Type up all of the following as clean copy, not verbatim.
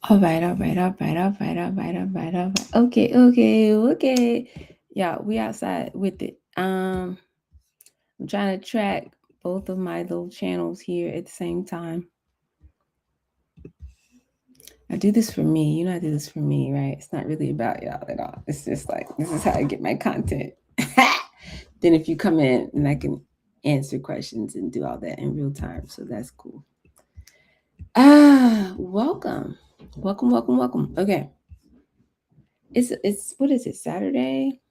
All right. Okay. Yeah, we outside with it. I'm trying to track both of my little channels here at the same time. I do this for me. You know, I do this for me, right? It's not really about y'all at all. It's just like this is how I get my content. Then if you come in, and I can answer questions and do all that in real time, so that's cool. Welcome. Okay, it's what is it? Saturday,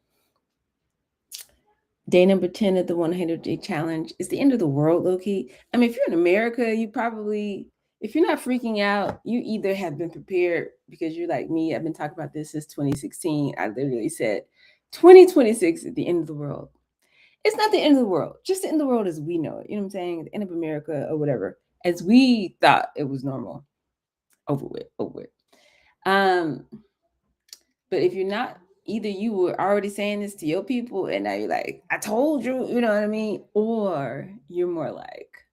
day number 10 of the 100-day challenge. It's the end of the world, Loki. I mean, if you're in America, you probably, if you're not freaking out, you either have been prepared because you're like me. I've been talking about this since 2016. I literally said 2026 is the end of the world. It's not the end of the world, just the end of the world as we know it. You know what I'm saying? The end of America or whatever, as we thought it was normal. Over with. Um, but if you're not, either you were already saying this to your people and now you're like, I told you, you know what I mean? Or you're more like,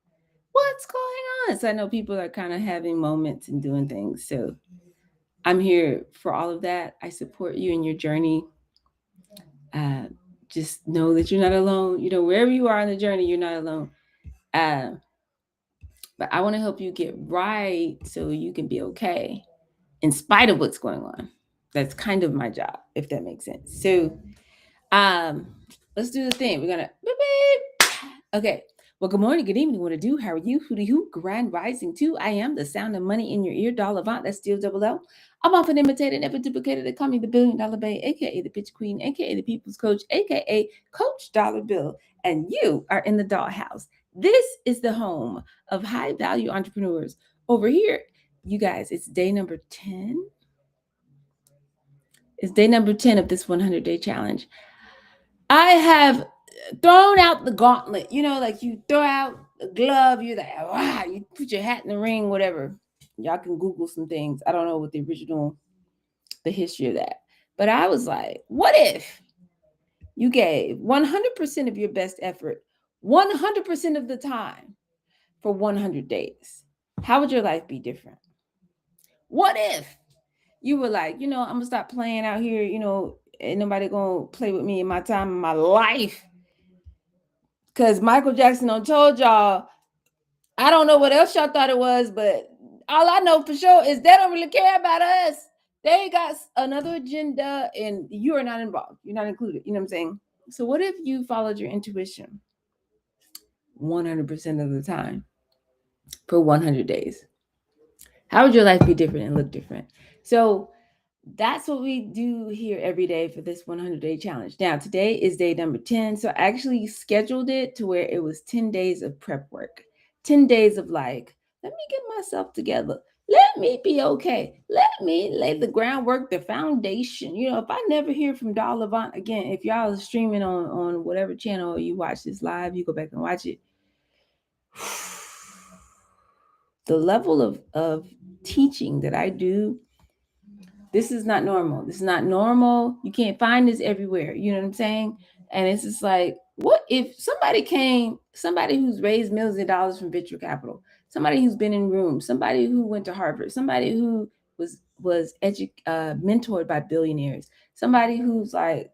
what's going on? So I know people are kind of having moments and doing things. So I'm here for all of that. I support you in your journey. Uh, just know that you're not alone. You know, wherever you are on the journey, you're not alone. Uh, but I want to help you get right so you can be okay in spite of what's going on. That's kind of my job, if that makes sense. So Um, let's do the thing. We're gonna beep, beep. Okay. Well, good morning, good evening. What to do? How are you? Who do you? Grand rising too. I am the sound of money in your ear. Dollar Avant. That's still double L. I'm often imitated, never duplicated. They call me the $1 billion Bay, aka the Pitch Queen, aka the People's Coach, aka Coach Dollar Bill. And you are in the dollhouse. This is the home of high value entrepreneurs. Over here, you guys, it's day number 10. It's day number 10 of this 100-day challenge. I have thrown out the gauntlet. You know, like you throw out the glove, you're like, wow, you put your hat in the ring, whatever. Y'all can Google some things. I don't know what the history of that. But I was like, what if you gave 100% of your best effort 100% of the time for 100 days? How would your life be different? What if you were like, I'm gonna stop playing out here, ain't nobody gonna play with me in my time in my life. Cause Michael Jackson done told y'all, I don't know what else y'all thought it was, but all I know for sure is they don't really care about us. They got another agenda and you are not involved. You're not included. You know what I'm saying? So what if you followed your intuition 100% of the time for 100 days? How would your life be different and look different? So that's what we do here every day for this 100-day challenge. Now, today is day number 10. So I actually scheduled it to where it was 10 days of prep work, 10 days of like, let me get myself together. Let me be okay. Let me lay the groundwork, the foundation. If I never hear from Doll Avant again, if y'all are streaming on whatever channel you watch this live, you go back and watch it. The level of teaching that I do, this is not normal. This is not normal. You can't find this everywhere. You know what I'm saying? And it's just like, what if somebody who's raised millions of dollars from venture capital, somebody who's been in rooms, somebody who went to Harvard, somebody who was mentored by billionaires, somebody who's like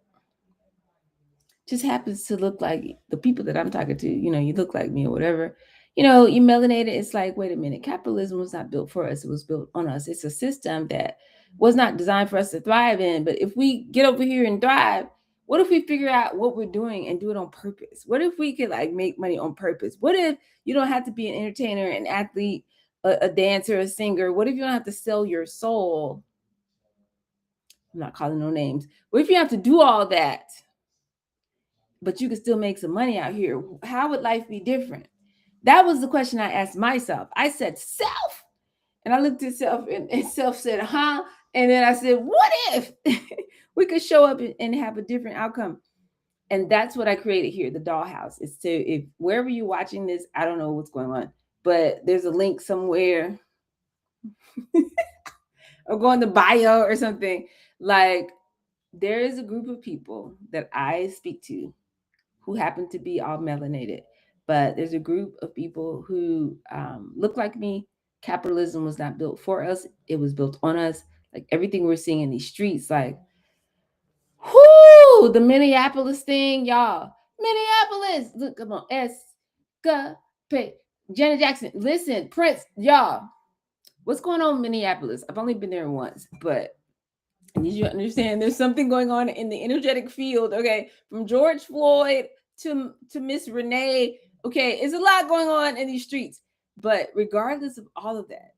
just happens to look like the people that I'm talking to, you look like me or whatever. You melanated, it's like, wait a minute, capitalism was not built for us, it was built on us. It's a system that was not designed for us to thrive in. But if we get over here and thrive, what if we figure out what we're doing and do it on purpose? What if we could like make money on purpose? What if you don't have to be an entertainer, an athlete, a dancer, a singer? What if you don't have to sell your soul? I'm not calling no names. What if you have to do all that but you can still make some money out here? How would life be different? That was the question I asked myself. I said, self. And I looked at self, and self said, huh? And then I said, what if we could show up and have a different outcome? And that's what I created here, the dollhouse. It's to, if wherever you're watching this, I don't know what's going on, but there's a link somewhere or go in the bio or something. Like, there is a group of people that I speak to who happen to be all melanated. But there's a group of people who look like me, Capitalism was not built for us, it was built on us. Like everything we're seeing in these streets, like, whoo, the Minneapolis thing, y'all. Minneapolis, look, come on, Janet Jackson, listen, Prince, y'all. What's going on in Minneapolis? I've only been there once, but I need you to understand there's something going on in the energetic field, okay? From George Floyd to Miss Renee, okay? There's a lot going on in these streets. But regardless of all of that,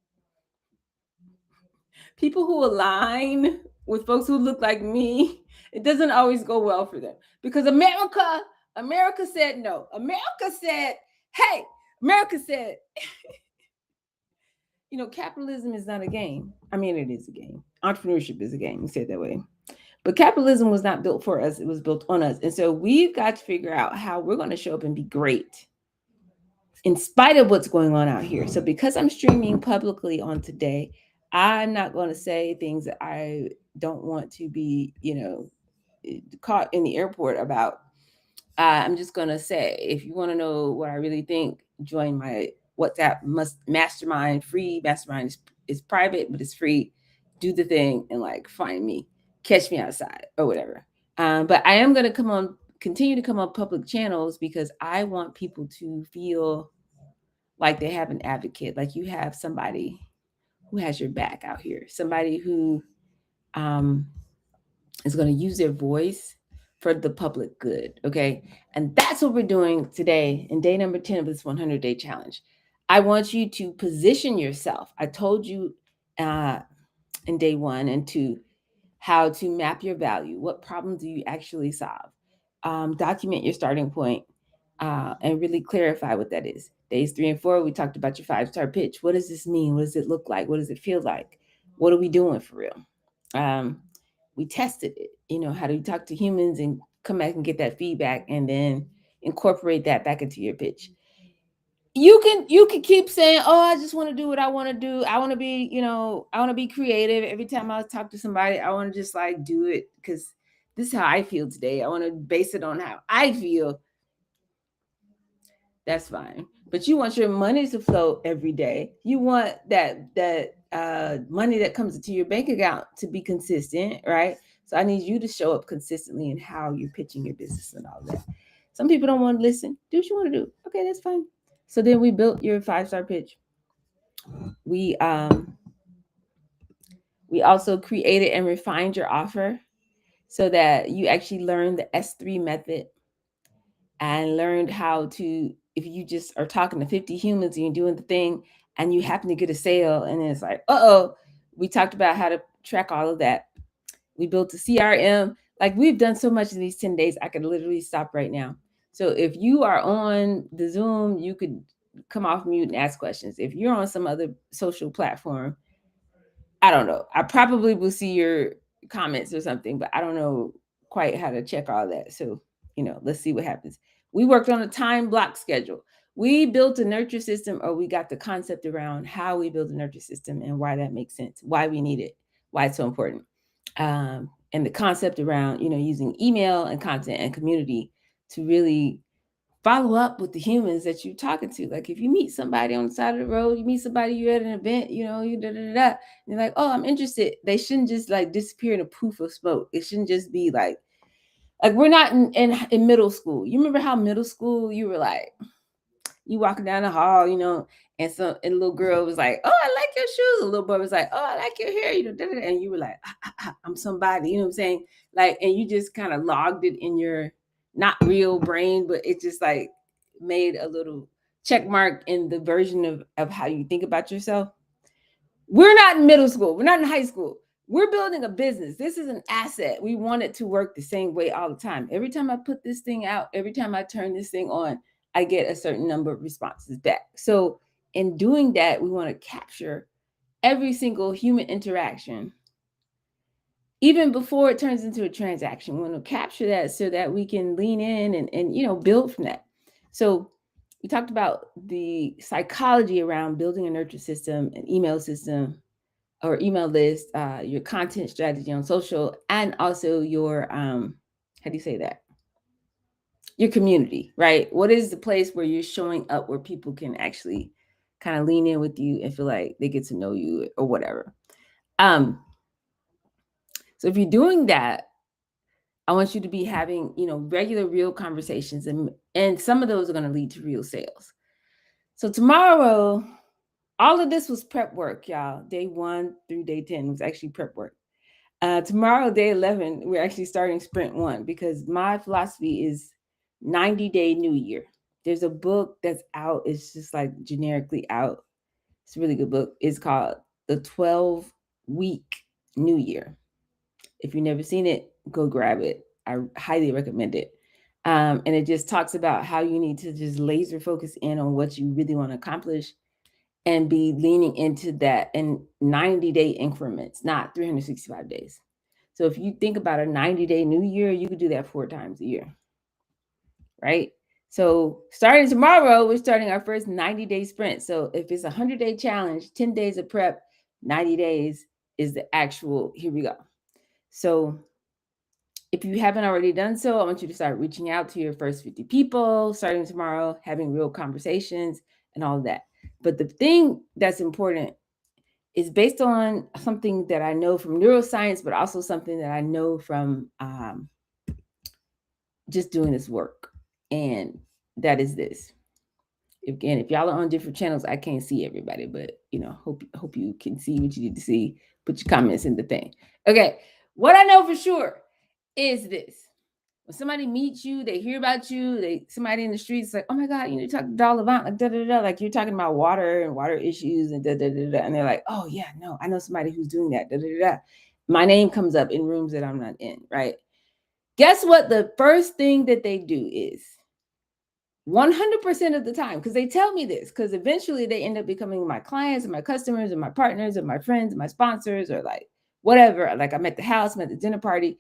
people who align with folks who look like me, it doesn't always go well for them. Because America said no. America said, hey, America said, capitalism is not a game. I mean, it is a game. Entrepreneurship is a game. We say it that way. But capitalism was not built for us, it was built on us. And so we've got to figure out how we're going to show up and be great in spite of what's going on out here. So because I'm streaming publicly on today, I'm not going to say things that I don't want to be, caught in the airport about. I'm just going to say, if you want to know what I really think, join my WhatsApp mastermind. Free mastermind is private, but it's free. Do the thing and like find me, catch me outside or whatever. But I am going to continue to come on public channels because I want people to feel like they have an advocate, like you have somebody who has your back out here, somebody who is going to use their voice for the public good. Okay. And that's what we're doing today in day number 10 of this 100-day challenge. I want you to position yourself. I told you in day 1 and 2 how to map your value. What problems do you actually solve? Document your starting point and really clarify what that is. Days 3 and 4, we talked about your 5-star pitch. What does this mean? What does it look like? What does it feel like? What are we doing for real? We tested it. How do you talk to humans and come back and get that feedback and then incorporate that back into your pitch? You can keep saying, oh, I just want to do what I want to do. I want to be, I want to be creative. Every time I talk to somebody, I want to just like do it because this is how I feel today. I want to base it on how I feel. That's fine. But you want your money to flow every day. You want that money that comes into your bank account to be consistent, right? So I need you to show up consistently in how you're pitching your business and all that. Some people don't want to listen. Do what you want to do. Okay, that's fine. So then we built your 5-star pitch. We also created and refined your offer so that you actually learned the S3 method and learned how to, if you just are talking to 50 humans and you're doing the thing and you happen to get a sale and it's like, we talked about how to track all of that. We built a CRM. Like we've done so much in these 10 days, I could literally stop right now. So if you are on the Zoom, you could come off mute and ask questions. If you're on some other social platform, I don't know. I probably will see your comments or something, but I don't know quite how to check all that. So, let's see what happens. We worked on a time block schedule. We built a nurture system, or we got the concept around how we build a nurture system and why that makes sense, why we need it, why it's so important. And the concept around, using email and content and community to really follow up with the humans that you're talking to. Like if you meet somebody on the side of the road, you meet somebody, you're at an event, you and you're like, oh, I'm interested. They shouldn't just like disappear in a poof of smoke. It shouldn't just be like we're not in middle school. You remember how middle school you were like, you walking down the hall, and a little girl was like, oh, I like your shoes. A little boy was like, oh, I like your hair, and you were like, I'm somebody, you know what I'm saying? Like, and you just kind of logged it in your not real brain, but it just like made a little check mark in the version of how you think about yourself. We're not in middle school. We're not in high school. We're building a business. This is an asset. We want it to work the same way all the time. Every time I put this thing out, every time I turn this thing on, I get a certain number of responses back. So in doing that, we want to capture every single human interaction, even before it turns into a transaction. We want to capture that so that we can lean in and build from that. So we talked about the psychology around building a nurture system, an email system, or email list, your content strategy on social, and also your how do you say that? Your community, right? What is the place where you're showing up where people can actually kind of lean in with you and feel like they get to know you or whatever. Um, so if you're doing that, I want you to be having, regular, real conversations, and some of those are going to lead to real sales. So tomorrow, all of this was prep work, y'all. Day 1 through day 10 was actually prep work. Tomorrow, day 11, we're actually starting sprint 1 because my philosophy is 90-day new year. There's a book that's out. It's just like generically out. It's a really good book. It's called The 12-Week New Year. If you've never seen it, go grab it. I highly recommend it. And it just talks about how you need to just laser focus in on what you really want to accomplish and be leaning into that in 90-day increments, not 365 days. So if you think about a 90-day new year, you could do that 4 times a year, right? So starting tomorrow, we're starting our first 90-day sprint. So if it's a 100-day challenge, 10 days of prep, 90 days is the actual, here we go. So if you haven't already done so, I want you to start reaching out to your first 50 people, starting tomorrow, having real conversations and all of that. But the thing that's important is based on something that I know from neuroscience, but also something that I know from just doing this work. And that is this. Again, if y'all are on different channels, I can't see everybody, but hope you can see what you need to see. Put your comments in the thing. Okay, what I know for sure is this. When somebody meets you, they hear about you, somebody in the streets like, oh my God, you talk to Doll Avant, like da da da, like you're talking about water and water issues and da da da da, and they're like, oh yeah, no, I know somebody who's doing that, da da da. My name comes up in rooms that I'm not in, right? Guess what? The first thing that they do is 100% of the time, because they tell me this, because eventually they end up becoming my clients and my customers and my partners and my friends and my sponsors or like whatever. Like I'm at the house, I'm at the dinner party.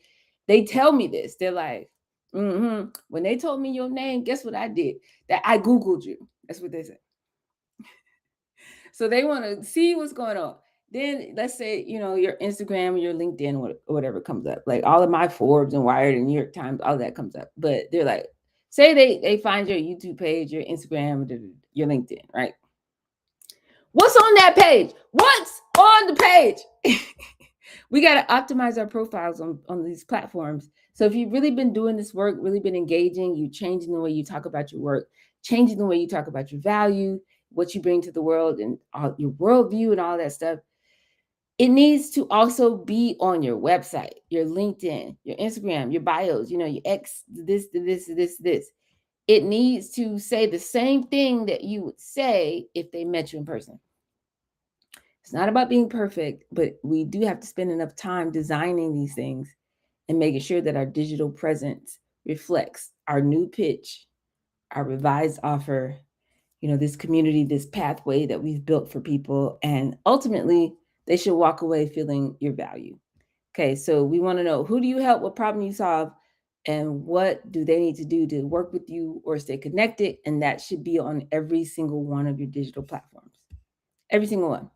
They tell me this. They're like, when they told me your name, guess what I did? That I Googled you. That's what they said. So they want to see what's going on. Then let's say, your Instagram or your LinkedIn or whatever comes up. Like all of my Forbes and Wired and New York Times, all that comes up. But they're like, say they find your YouTube page, your Instagram, your LinkedIn, right? What's on that page? What's on the page? We got to optimize our profiles on these platforms. So if you've really been doing this work, really been engaging, you changing the way you talk about your work, changing the way you talk about your value, what you bring to the world and your worldview and all that stuff, it needs to also be on your website, your LinkedIn, your Instagram, your bios, your X, this. It needs to say the same thing that you would say if they met you in person. It's not about being perfect, but we do have to spend enough time designing these things and making sure that our digital presence reflects our new pitch, our revised offer, this community, this pathway that we've built for people. And ultimately, they should walk away feeling your value. Okay, so we want to know, who do you help, what problem you solve, and what do they need to do to work with you or stay connected? And that should be on every single one of your digital platforms. Every single one.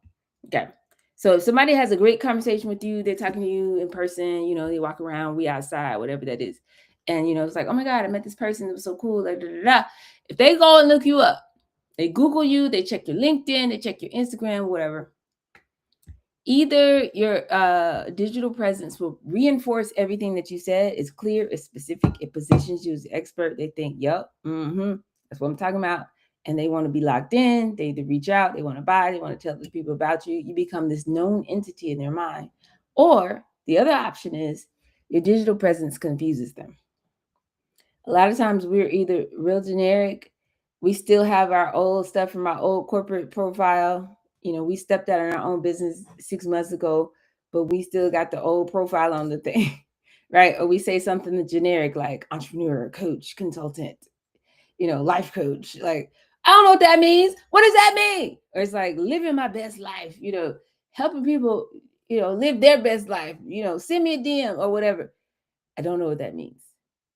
Okay. So if somebody has a great conversation with you, they're talking to you in person, they walk around, we outside, whatever that is. And, it's like, oh my God, I met this person. It was so cool. Da, da, da, da. If they go and look you up, they Google you, they check your LinkedIn, they check your Instagram, whatever. Either your digital presence will reinforce everything that you said. It's clear, it's specific, it positions you as an expert. They think, yep, that's what I'm talking about. And they want to be locked in. They either reach out, they want to buy, they want to tell other people about you. You become this known entity in their mind. Or the other option is your digital presence confuses them. A lot of times we're either real generic, we still have our old stuff from our old corporate profile. We stepped out in our own business 6 months ago, but we still got the old profile on the thing, right? Or we say something generic like entrepreneur, coach, consultant, life coach. Like, I don't know what that means. What does that mean? Or it's like living my best life, helping people, live their best life, send me a DM or whatever. I don't know what that means.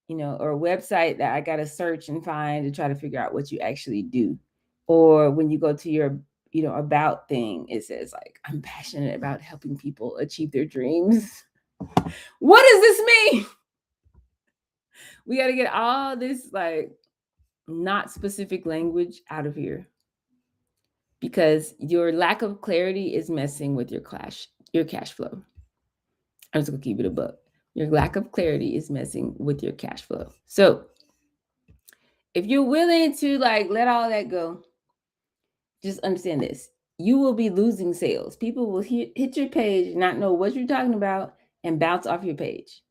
Or a website that I got to search and find to try to figure out what you actually do. Or when you go to your, about thing, it says like, I'm passionate about helping people achieve their dreams. What does this mean? We got to get all this like not specific language out of here. because your lack of clarity is messing with your cash flow. I'm just gonna keep it a buck. Your lack of clarity is messing with your cash flow. So if you're willing to like let all that go, just understand this. You will be losing sales. People will hit your page, not know what you're talking about, and bounce off your page.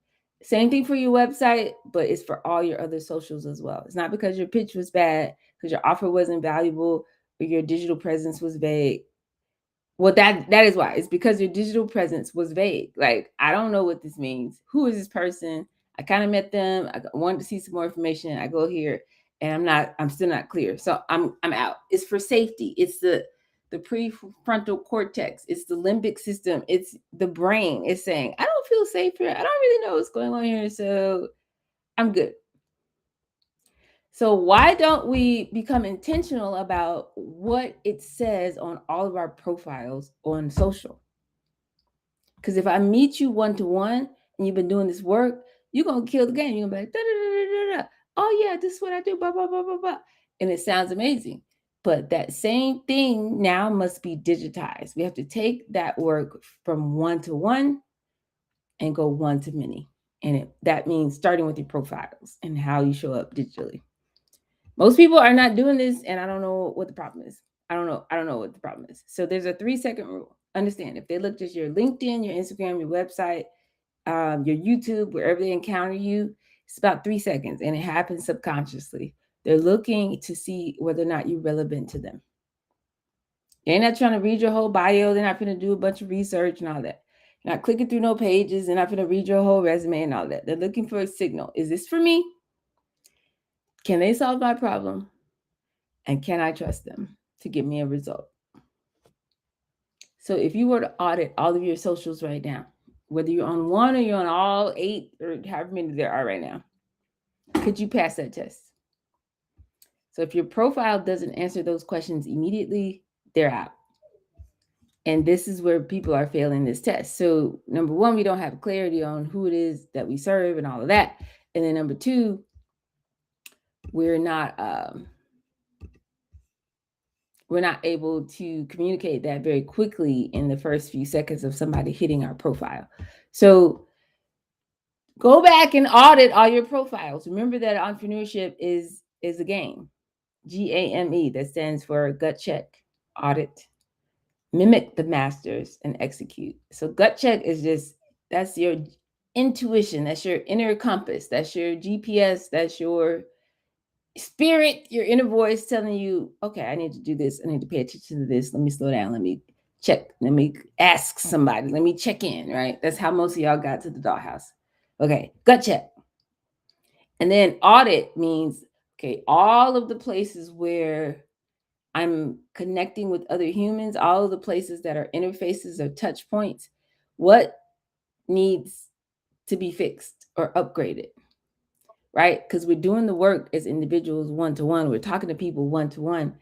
Same thing for your website, but it's for all your other socials as well. It's not because your pitch was bad, because your offer wasn't valuable, or your digital presence was vague. Well, that is why. It's because your digital presence was vague. Like, I don't know what this means. Who is this person? I kind of met them. I wanted to see some more information. I go here and I'm still not clear. So I'm out. It's for safety. It's the prefrontal cortex. It's the limbic system. It's the brain. It's saying, I don't feel safe here. I don't really know what's going on here. So I'm good. So why don't we become intentional about what it says on all of our profiles on social? Because if I meet you one-to-one and you've been doing this work, you're going to kill the game. You're going to be like, da, da, da, da, da. Oh yeah, this is what I do, blah, blah, blah, blah, blah. And it sounds amazing. But that same thing now must be digitized. We have to take that work from one-to-one and go one-to-many. And that means starting with your profiles and how you show up digitally. Most people are not doing this, and I don't know what the problem is. I don't know what the problem is. So there's a 3-second rule. Understand, if they looked at your LinkedIn, your Instagram, your website, your YouTube, wherever they encounter you, it's about 3 seconds, and it happens subconsciously. They're looking to see whether or not you're relevant to them. They're not trying to read your whole bio. They're not going to do a bunch of research and all that. They're not clicking through no pages. They're not going to read your whole resume and all that. They're looking for a signal. Is this for me? Can they solve my problem? And can I trust them to give me a result? So if you were to audit all of your socials right now, whether you're on one or you're on all 8 or however many there are right now, could you pass that test? So if your profile doesn't answer those questions immediately, they're out. And this is where people are failing this test. So number one, we don't have clarity on who it is that we serve and all of that. And then number two, we're not able to communicate that very quickly in the first few seconds of somebody hitting our profile. So go back and audit all your profiles. Remember that entrepreneurship is a game. GAME, that stands for gut check, audit, mimic the masters, and execute. So gut check is just, that's your intuition, that's your inner compass, that's your GPS, that's your spirit, your inner voice telling you, okay, I need to do this. I need to pay attention to this. Let me slow down. Let me check. Let me ask somebody. Let me check in, right? That's how most of y'all got to the dollhouse. Okay, gut check. And then audit means, okay, all of the places where I'm connecting with other humans, all of the places that are interfaces or touch points, what needs to be fixed or upgraded? Right? Because we're doing the work as individuals one-to-one. We're talking to people one-to-one.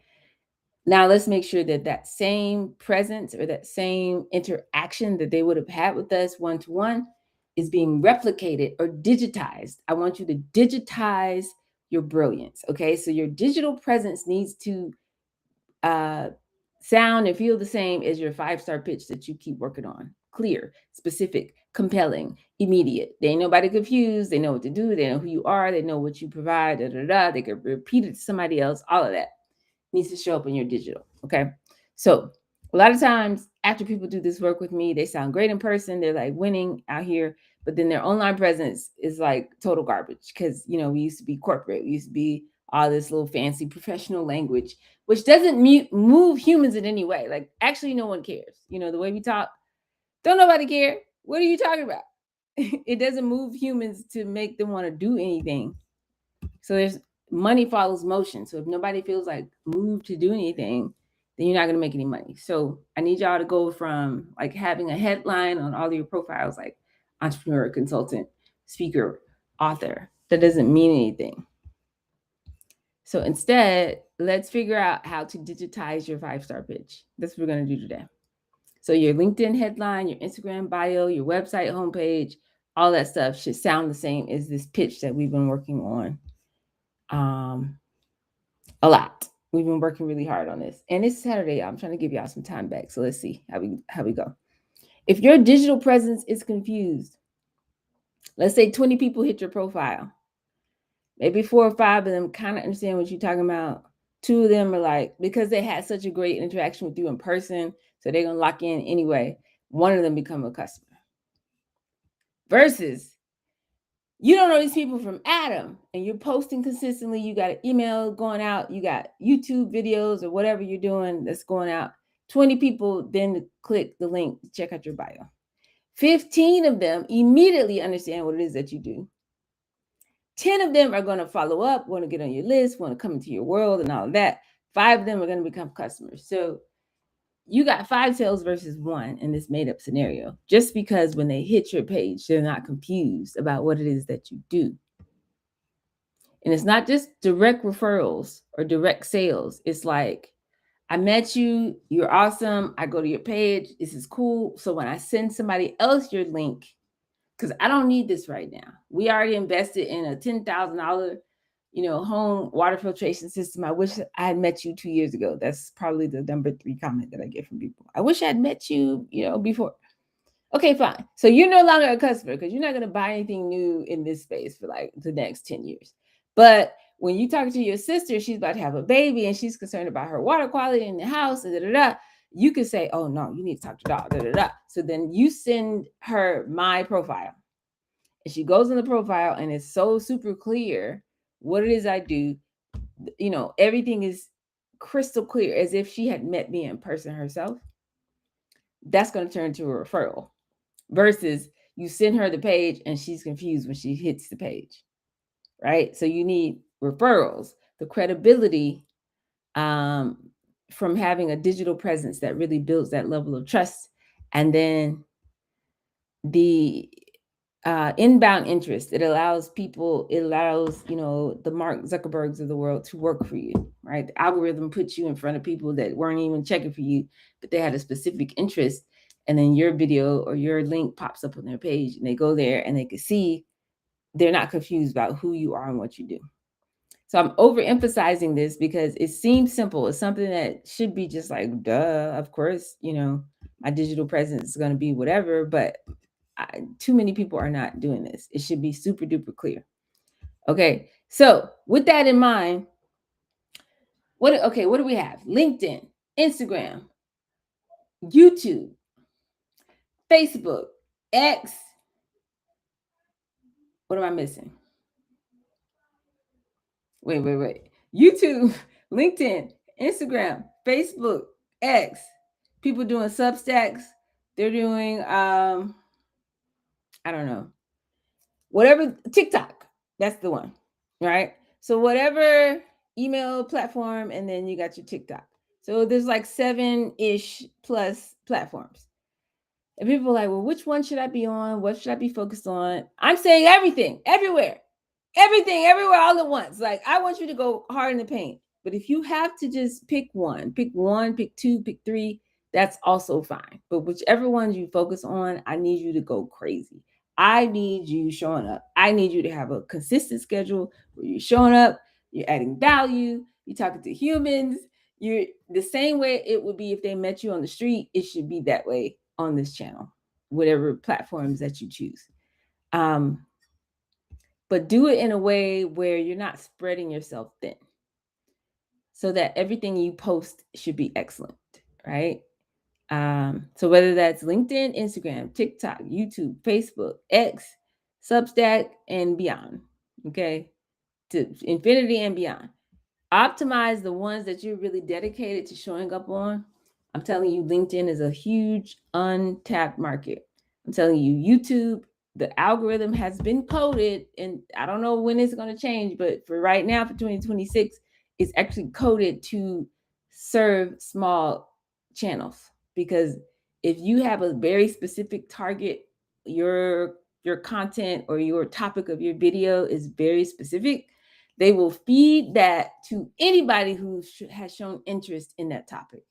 Now let's make sure that that same presence or that same interaction that they would have had with us one-to-one is being replicated or digitized. I want you to digitize your brilliance. Okay. So your digital presence needs to sound and feel the same as your 5-star pitch that you keep working on. Clear, specific, compelling, immediate. They ain't nobody confused. They know what to do. They know who you are. They know what you provide. Da, da, da. They can repeat it to somebody else. All of that needs to show up in your digital. Okay. So a lot of times after people do this work with me, they sound great in person. They're like winning out here, but then their online presence is like total garbage. Cause you know, we used to be corporate. We used to be all this little fancy professional language, which doesn't move humans in any way. Like actually no one cares. You know, the way we talk, don't nobody care. What are you talking about? It doesn't move humans to make them want to do anything. So there's money follows motion. So if nobody feels like moved to do anything, then you're not going to make any money. So I need y'all to go from like having a headline on all of your profiles, like entrepreneur, consultant, speaker, author. That doesn't mean anything. So instead, let's figure out how to digitize your 5-star pitch. That's what we're going to do today. So your LinkedIn headline, your Instagram bio, your website homepage, all that stuff should sound the same as this pitch that we've been working on a lot. We've been working really hard on this. And it's Saturday. I'm trying to give y'all some time back. So let's see how we go. If your digital presence is confused, let's say 20 people hit your profile. Maybe 4 or 5 of them kind of understand what you're talking about. 2 of them are like, because they had such a great interaction with you in person, so they're going to lock in anyway. 1 of them become a customer. Versus you don't know these people from Adam and you're posting consistently. You got an email going out. You got YouTube videos or whatever you're doing that's going out. 20 people then click the link to check out your bio. 15 of them immediately understand what it is that you do. 10 of them are going to follow up, want to get on your list, want to come into your world and all of that. 5 of them are going to become customers. So you got 5 sales versus 1 in this made up scenario, just because when they hit your page, they're not confused about what it is that you do. And it's not just direct referrals or direct sales. It's like, I met you, you're awesome. I go to your page. This is cool. So when I send somebody else your link, because I don't need this right now. We already invested in a $10,000, home water filtration system. I wish I had met you 2 years ago. That's probably the number 3 comment that I get from people. I wish I had met you, before. Okay, fine. So you're no longer a customer because you're not going to buy anything new in this space for like the next 10 years. But when you talk to your sister, she's about to have a baby and she's concerned about her water quality in the house, and you can say, oh, no, you need to talk to dog, So then you send her my profile. And she goes in the profile and it's so super clear what it is I do. Everything is crystal clear as if she had met me in person herself. That's going to turn into a referral versus you send her the page and she's confused when she hits the page, right? So you need referrals, the credibility from having a digital presence that really builds that level of trust. And then the inbound interest. It allows the Mark Zuckerbergs of the world to work for you, right? The algorithm puts you in front of people that weren't even checking for you, but they had a specific interest. And then your video or your link pops up on their page and they go there and they can see they're not confused about who you are and what you do. So I'm overemphasizing this because it seems simple. It's something that should be just like, duh, of course, my digital presence is going to be whatever, but too many people are not doing this. It should be super duper clear. Okay, so with that in mind, what do we have? LinkedIn, Instagram, YouTube, Facebook, X. What am I missing? Wait. YouTube, LinkedIn, Instagram, Facebook, X. People doing Substacks. They're doing I don't know. Whatever, TikTok. That's the one, right? So whatever email platform, and then you got your TikTok. So there's like 7-ish plus platforms. And people are like, well, which one should I be on? What should I be focused on? I'm saying everything, everywhere, all at once. Like, I want you to go hard in the paint. But if you have to just pick 1, pick 2, pick 3, that's also fine. But whichever ones you focus on, I need you to go crazy. I need you showing up. I need you to have a consistent schedule where you're showing up, you're adding value, you're talking to humans. You're the same way it would be if they met you on the street. It should be that way on this channel, whatever platforms that you choose. But do it in a way where you're not spreading yourself thin, so that everything you post should be excellent, right? So whether that's LinkedIn, Instagram, TikTok, YouTube, Facebook, X, Substack, and beyond, okay, to infinity and beyond. Optimize the ones that you're really dedicated to showing up on. I'm telling you, LinkedIn is a huge untapped market. I'm telling you, YouTube, the algorithm has been coded, and I don't know when it's going to change, but for right now, for 2026, it's actually coded to serve small channels. Because if you have a very specific target, your content or your topic of your video is very specific, they will feed that to anybody who has shown interest in that topic,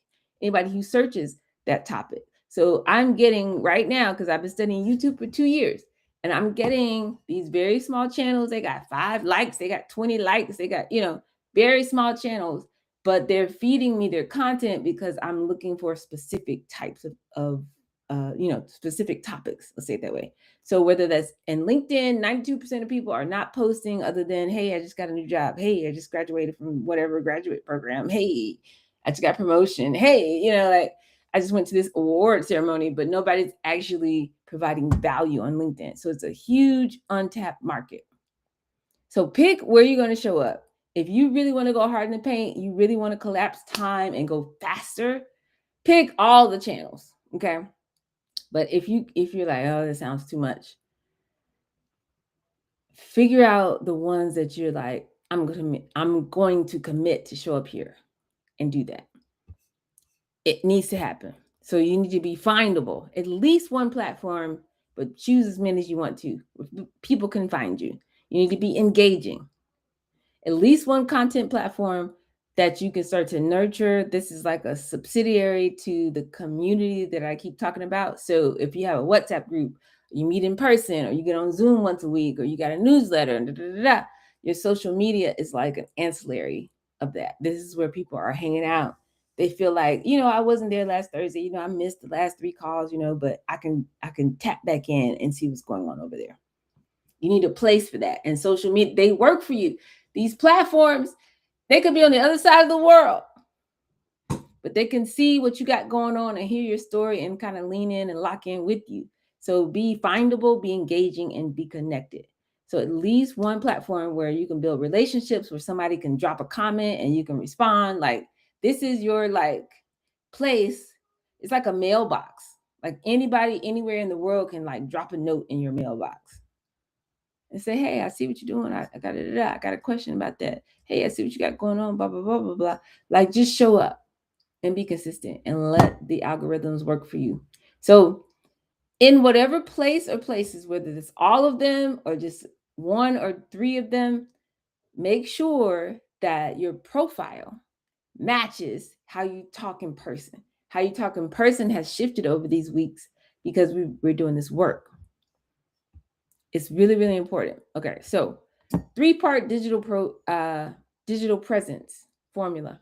anybody who searches that topic. So I'm getting right now, because I've been studying YouTube for 2 years, and I'm getting these very small channels. They got 5 likes, they got 20 likes, they got, very small channels but they're feeding me their content because I'm looking for specific types of specific topics. Let's say it that way. So whether that's in LinkedIn, 92% of people are not posting other than, hey, I just got a new job. Hey, I just graduated from whatever graduate program. Hey, I just got promotion. Hey, like I just went to this award ceremony, but nobody's actually providing value on LinkedIn. So it's a huge untapped market. So pick where you're going to show up. If you really want to go hard in the paint, you really want to collapse time and go faster, pick all the channels. Okay. But if you're like, oh, this sounds too much, figure out the ones that you're like, I'm going to commit to show up here and do that. It needs to happen. So you need to be findable. At least one platform, but choose as many as you want to. People can find you. You need to be engaging. At least one content platform that you can start to nurture. This is like a subsidiary to the community that I keep talking about. So if you have a WhatsApp group, you meet in person, or you get on Zoom once a week, or you got a newsletter, your social media is like an ancillary of that. This is where people are hanging out. They feel like, I wasn't there last Thursday, I missed the last 3 calls, but I can tap back in and see what's going on over there. You need a place for that. And social media, they work for you. These platforms, they could be on the other side of the world, but they can see what you got going on and hear your story and kind of lean in and lock in with you. So be findable, be engaging, and be connected. So at least one platform where you can build relationships, where somebody can drop a comment and you can respond. Like, this is your place. It's like a mailbox. Like anybody anywhere in the world can drop a note in your mailbox and say, hey, I see what you're doing. I got a question about that. Hey, I see what you got going on, blah, blah, blah, blah, blah. Just show up and be consistent and let the algorithms work for you. So in whatever place or places, whether it's all of them or just 1 or 3 of them, make sure that your profile matches how you talk in person. How you talk in person has shifted over these weeks because we're doing this work. It's really, really important. Okay, so 3-part digital presence formula.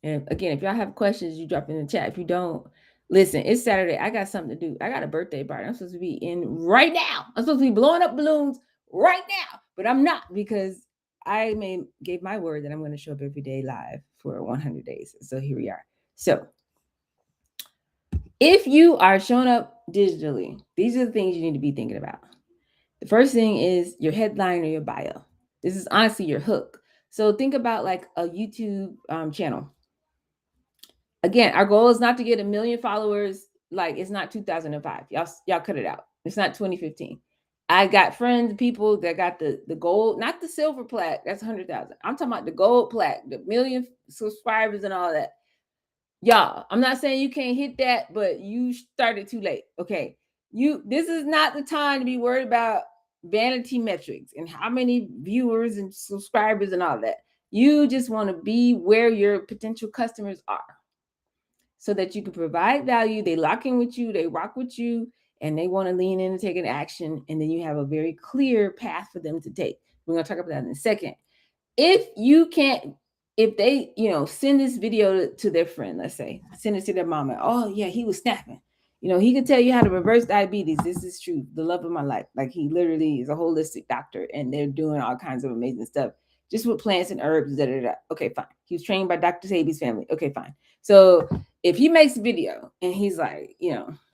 And again, if y'all have questions, you drop in the chat. If you don't, listen, it's Saturday. I got something to do. I got a birthday party. I'm supposed to be in right now. I'm supposed to be blowing up balloons right now, but I'm not, because I gave my word that I'm going to show up every day live for 100 days. So here we are. So if you are showing up digitally, these are the things you need to be thinking about. The first thing is your headline or your bio. This is honestly your hook. So think about like a YouTube channel. Again, our goal is not to get 1 million followers. Like, it's not 2005. Y'all cut it out. It's not 2015. I got friends, people that got the gold, not the silver plaque. That's 100,000. I'm talking about the gold plaque, the 1 million subscribers and all that. Y'all, I'm not saying you can't hit that, but you started too late. Okay. This is not the time to be worried about vanity metrics and how many viewers and subscribers and all that. You just want to be where your potential customers are, so that you can provide value. They lock in with you, they rock with you, and they want to lean in and take an action. And then you have a very clear path for them to take. We're going to talk about that in a second. If they, send this video to their friend, let's say, send it to their mama. Oh yeah, he was snapping. He can tell you how to reverse diabetes. This is true. The love of my life. Like, he literally is a holistic doctor, and they're doing all kinds of amazing stuff just with plants and herbs. Okay, fine. He was trained by Dr. Sebi's family. Okay, fine. So if he makes a video and he's like,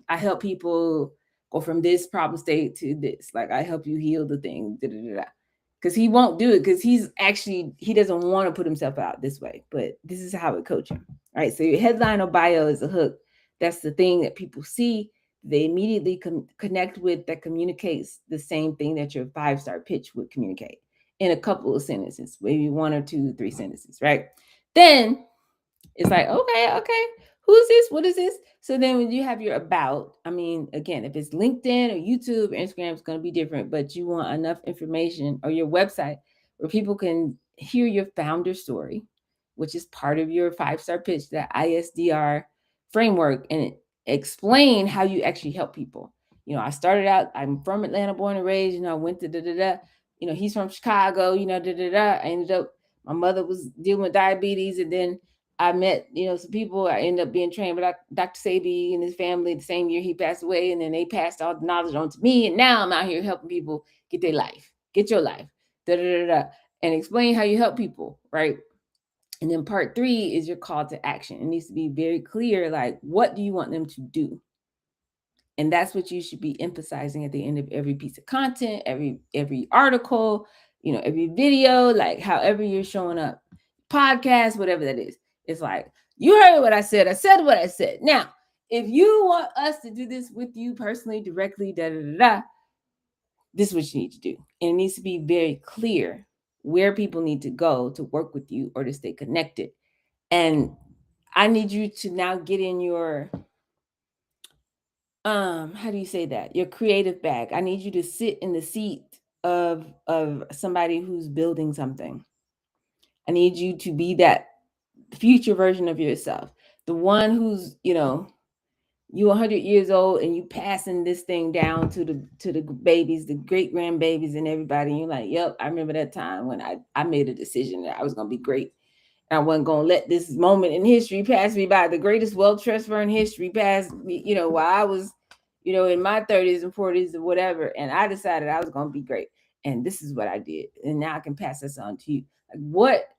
I help people go from this problem state to this, like, I help you heal the thing, because he won't do it, because he doesn't want to put himself out this way, but this is how we coach him. All right, so your headline or bio is a hook. That's the thing that people see, they immediately connect with, that communicates the same thing that your 5-star pitch would communicate in a couple of sentences, maybe 1 or 2, 3 sentences, right? Then it's like, okay, who's this? What is this? So then when you have your about, again, if it's LinkedIn or YouTube or Instagram, it's going to be different, but you want enough information, or your website, where people can hear your founder story, which is part of your 5-star pitch, that ISDR framework, and explain how you actually help people. I started out, I'm from Atlanta, born and raised, I went to he's from Chicago, I ended up, My mother was dealing with diabetes, and then I met, some people. I ended up being trained by Dr. Sabi and his family the same year he passed away, and then they passed all the knowledge on to me, and now I'm out here helping people get their life, get your life, da da da da, and explain how you help people, right? And then part 3 is your call to action. It needs to be very clear, like, what do you want them to do? And that's what you should be emphasizing at the end of every piece of content, every article, every video, like however you're showing up, podcast, whatever that is. It's like, you heard what I said. I said what I said. Now, if you want us to do this with you personally, directly, da da da da, this is what you need to do. And it needs to be very clear where people need to go to work with you or to stay connected. And I need you to now get in your how do you say that, your creative bag. I need you to sit in the seat of somebody who's building something. I need you to be that future version of yourself, the one who's, you 100 years old and you passing this thing down to the babies, the great grandbabies and everybody, and you're like, yep, I remember that time when I made a decision that I was going to be great. I wasn't going to let this moment in history pass me by, the greatest wealth transfer in history pass me, while I was, in my 30s and 40s or whatever. And I decided I was going to be great. And this is what I did. And now I can pass this on to you. Like, what?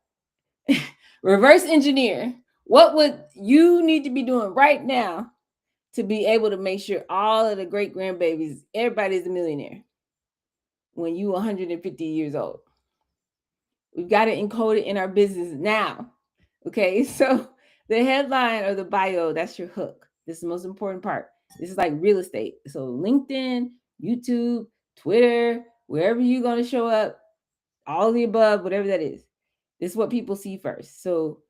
Reverse engineer. What would you need to be doing right now to be able to make sure all of the great grandbabies, everybody's a millionaire when you 150 years old? We've got to encode it in our business now. Okay, so the headline or the bio, that's your hook. This is the most important part. This is like real estate. So LinkedIn, YouTube, Twitter, wherever you're going to show up, all of the above, whatever that is. This is what people see first. So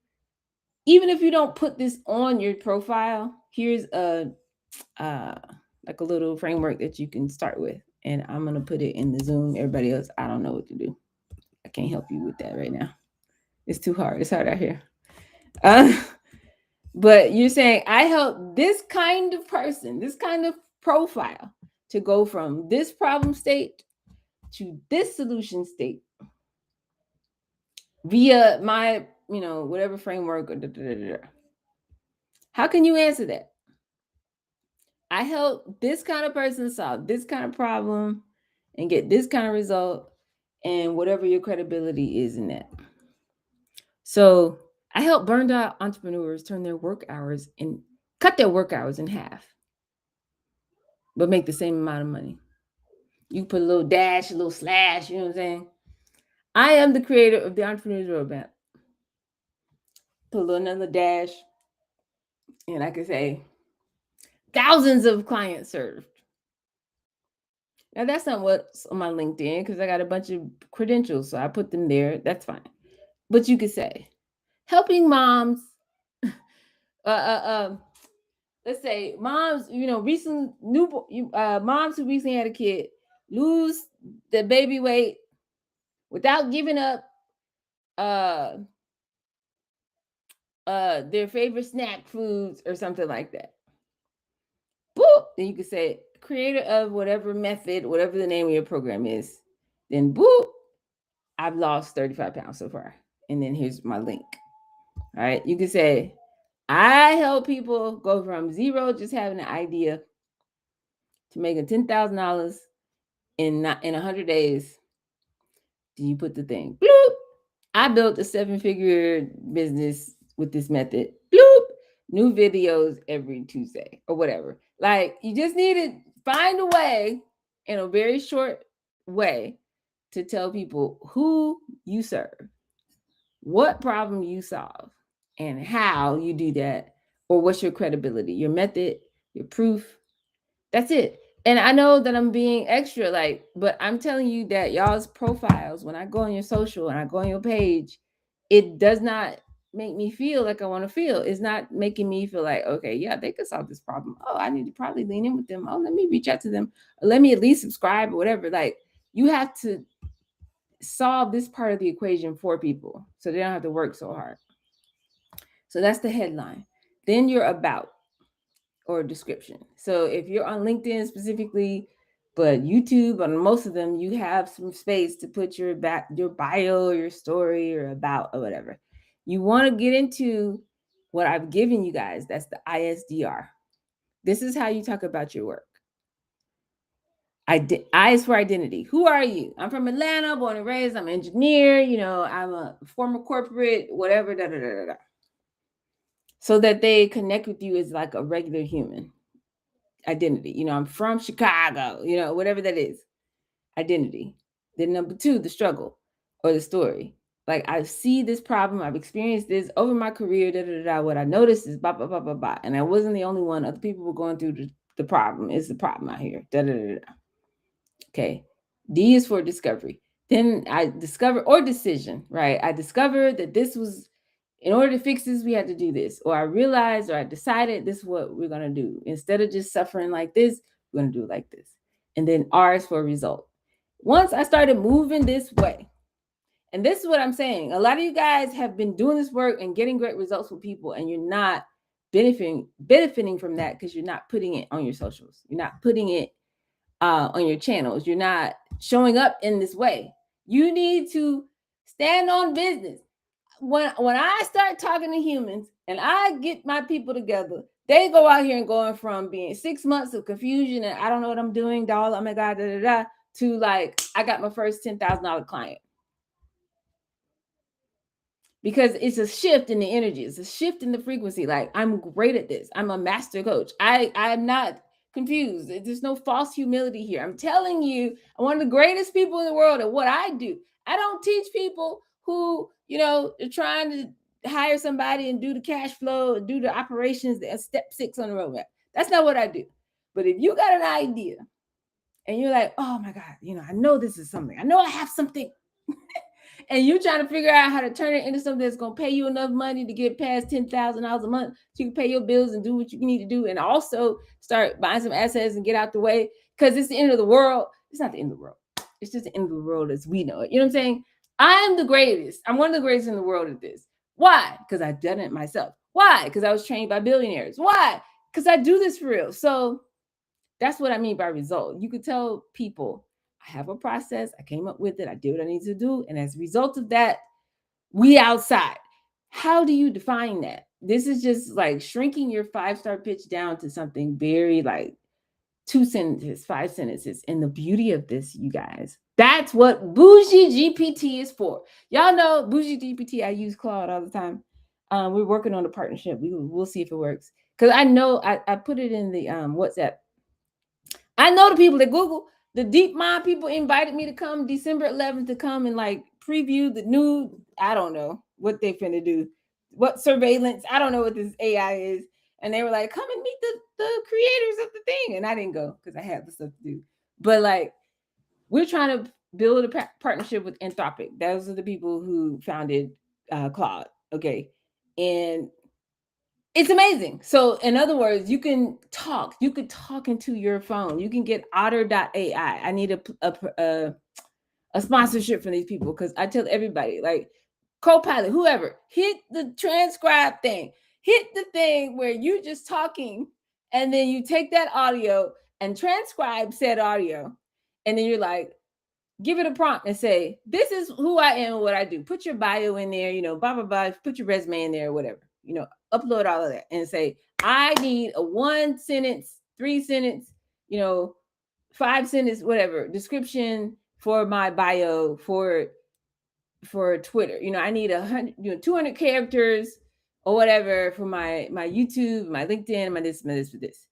even if you don't put this on your profile, here's like a little framework that you can start with. And I'm going to put it in the Zoom. Everybody else, I don't know what to do. I can't help you with that right now. It's too hard. It's hard out here. But you're saying, I help this kind of person, this kind of profile to go from this problem state to this solution state via my, whatever framework. How can you answer that? I help this kind of person solve this kind of problem and get this kind of result, and whatever your credibility is in that. So I help burned out entrepreneurs turn their work hours and cut their work hours in half, but make the same amount of money. You put a little dash, a little slash, you know what I'm saying? I am the creator of the Entrepreneur's Roadmap. Put a little another dash, and I could say thousands of clients served. Now that's not what's on my LinkedIn because I got a bunch of credentials, so I put them there. That's fine. But you could say helping moms. Let's say moms, recent new moms who recently had a kid lose the baby weight without giving up their favorite snack foods or something like that. Boop. Then you could say creator of whatever method, whatever the name of your program is. Then boop, I've lost 35 pounds so far. And then here's my link. All right. You can say, I help people go from zero, just having an idea, to making $10,000 in 100 days. Then you put the thing. Bloop. I built a 7-figure business with this method. Bloop. New videos every Tuesday or whatever. Like, you just need to find a way in a very short way to tell people who you serve, what problem you solve, and how you do that, or what's your credibility, your method, your proof. That's it. And I know that I'm being extra, but I'm telling you that y'all's profiles, when I go on your social and I go on your page, it does not make me feel like I want to feel. It's not making me feel like, okay, yeah, they could solve this problem. Oh, I need to probably lean in with them. Oh, let me reach out to them. Or let me at least subscribe or whatever. Like, you have to solve this part of the equation for people so they don't have to work so hard. So that's the headline. Then you're about or description. So if you're on LinkedIn specifically, But YouTube, on most of them, you have some space to put your bio or your story or about or whatever. You want to get into what I've given you guys. That's the ISDR. This is how you talk about your work. I is for identity. Who are you? I'm from Atlanta, born and raised. I'm an engineer. I'm a former corporate, whatever. Da, da, da, da, da. So that they connect with you as like a regular human. Identity. I'm from Chicago. Whatever that is. Identity. Then number 2, the struggle or the story. Like, I see this problem. I've experienced this over my career. Da, da, da, da. What I noticed is blah, blah, blah, blah, blah. And I wasn't the only one. Other people were going through the problem. It's the problem out here. Da, da, da, da. Okay. D is for discovery. Then I discover, or decision, right? I discovered that this was, in order to fix this, we had to do this. Or I realized, or I decided this is what we're going to do. Instead of just suffering like this, we're going to do it like this. And then R is for result. Once I started moving this way, and this is what I'm saying, a lot of you guys have been doing this work and getting great results with people, and you're not benefiting from that because you're not putting it on your socials. You're not putting it on your channels. You're not showing up in this way. You need to stand on business. When I start talking to humans and I get my people together, they go out here and going from being 6 months of confusion and I don't know what I'm doing, doll, oh my God, da, da, da, to like, I got my first $10,000 client. Because it's a shift in the energy. It's a shift in the frequency. Like, I'm great at this. I'm a master coach. I'm not confused. There's no false humility here. I'm telling you, I'm one of the greatest people in the world at what I do. I don't teach people who, are trying to hire somebody and do the cash flow and do the operations, the step 6 on the roadmap. That's not what I do. But if you got an idea and you're like, oh my God, I know this is something. I know I have something. And you're trying to figure out how to turn it into something that's going to pay you enough money to get past $10,000 a month so you can pay your bills and do what you need to do, and also start buying some assets and get out the way, because it's the end of the world. It's not the end of the world. It's just the end of the world as we know it. You know what I'm saying? I'm the greatest. I'm one of the greatest in the world at this. Why? Because I've done it myself. Why? Because I was trained by billionaires. Why? Because I do this for real. So that's what I mean by result. You could tell people, I have a process. I came up with it. I did what I need to do. And as a result of that, we outside. How do you define that? This is just like shrinking your 5-star pitch down to something very like 2 sentences, 5 sentences. And the beauty of this, you guys, that's what Bougie GPT is for. Y'all know Bougie GPT, I use Claude all the time. We're working on a partnership. We'll see if it works. Because I know I put it in the WhatsApp. I know the people at Google. The Deep Mind people invited me to come December 11th to come and like preview the new, I don't know what they finna do, what surveillance, I don't know what this AI is. And they were like, come and meet the creators of the thing. And I didn't go because I had the stuff to do. But like, we're trying to build a partnership with Anthropic. Those are the people who founded Claude. Okay. And it's amazing. So in other words, you can talk. You could talk into your phone. You can get otter.ai. I need a sponsorship from these people, because I tell everybody, like Copilot, whoever, hit the transcribe thing. Hit the thing where you're just talking, and then you take that audio and transcribe said audio. And then you're like, give it a prompt and say, this is who I am and what I do. Put your bio in there, blah, blah, blah. Put your resume in there, whatever. Upload all of that and say, I need a 1 sentence, 3 sentence, 5 sentence, whatever description for my bio for Twitter. I need 100, 200 characters or whatever for my YouTube, my LinkedIn, my this,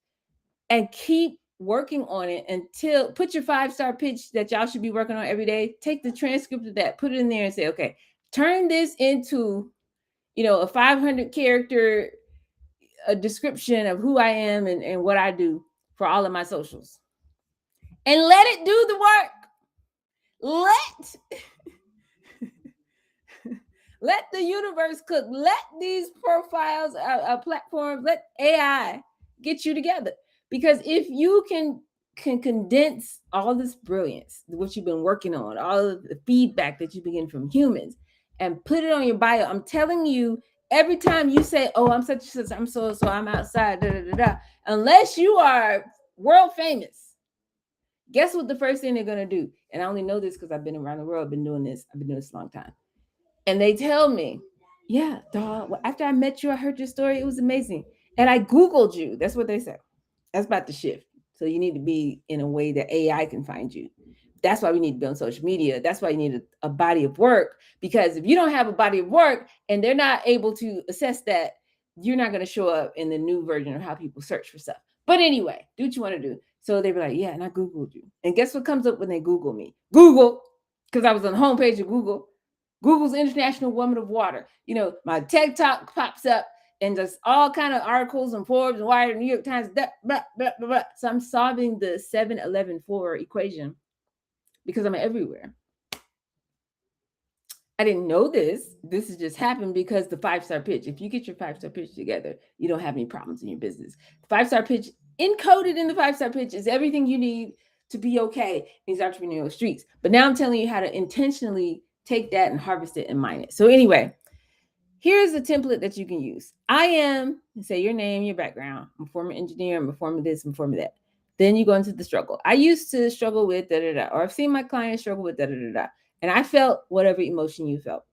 and keep working on it until put your 5-star pitch that y'all should be working on every day. Take the transcript of that, put it in there and say, okay, turn this into, a 500 character a description of who I am and what I do for all of my socials, and let it do the work. Let the universe cook. Let these profiles, platforms, let AI get you together. Because if you can condense all this brilliance, what you've been working on, all of the feedback that you've been getting from humans, and put it on your bio, I'm telling you, every time you say, oh, I'm such and such, I'm so I'm outside, da, da, da, da, unless you are world famous, Guess what the first thing they're going to do? And I only know this because I've been around the world. I've been doing this. I've been doing this a long time. And they tell me, yeah, dog, after I met you, I heard your story. It was amazing. And I Googled you. That's what they say. That's about to shift. So you need to be in a way that AI can find you. That's why we need to be on social media. That's why you need a body of work. Because if you don't have a body of work and they're not able to assess that, you're not going to show up in the new version of how people search for stuff. But anyway, do what you want to do. So they were like, yeah, and I Googled you. And guess what comes up when they Google me? Google, because I was on the homepage of Google. Google's International Woman of Water. You know, my TED Talk pops up and just all kind of articles and Forbes and Wired and New York Times, blah, blah, blah, blah, blah. So I'm solving the 7-11-4 equation because I'm everywhere. I didn't know this. This has just happened because the 5-star pitch. If you get your 5-star pitch together, you don't have any problems in your business. The 5-star pitch, encoded in the 5-star pitch, is everything you need to be okay in these entrepreneurial streets. But now I'm telling you how to intentionally take that and harvest it and mine it. So anyway, here's a template that you can use. I am, say your name, your background. I'm a former engineer. I'm a former this, I'm a former that. Then you go into the struggle. I used to struggle with da da da, or I've seen my clients struggle with da da da da. And I felt whatever emotion you felt.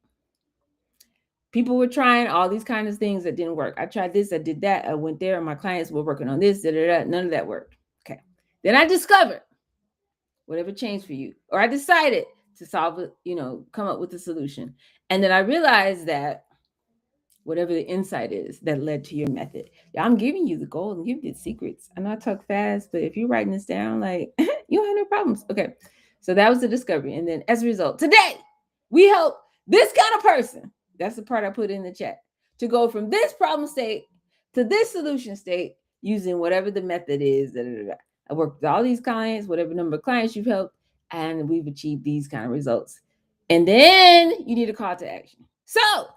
People were trying all these kinds of things that didn't work. I tried this, I did that, I went there, and my clients were working on this, da da da. None of that worked. Okay. Then I discovered whatever changed for you, or I decided to solve it, come up with a solution. And then I realized that whatever the insight is that led to your method. Yeah, I'm giving you the gold and giving you the secrets. I know I talk fast, but if you're writing this down, like you don't have no problems. Okay. So that was the discovery. And then as a result, today we help this kind of person. That's the part I put in the chat to go from this problem state to this solution state using whatever the method is. Da, da, da. I worked with all these clients, whatever number of clients you've helped, and we've achieved these kind of results. And then you need a call to action. So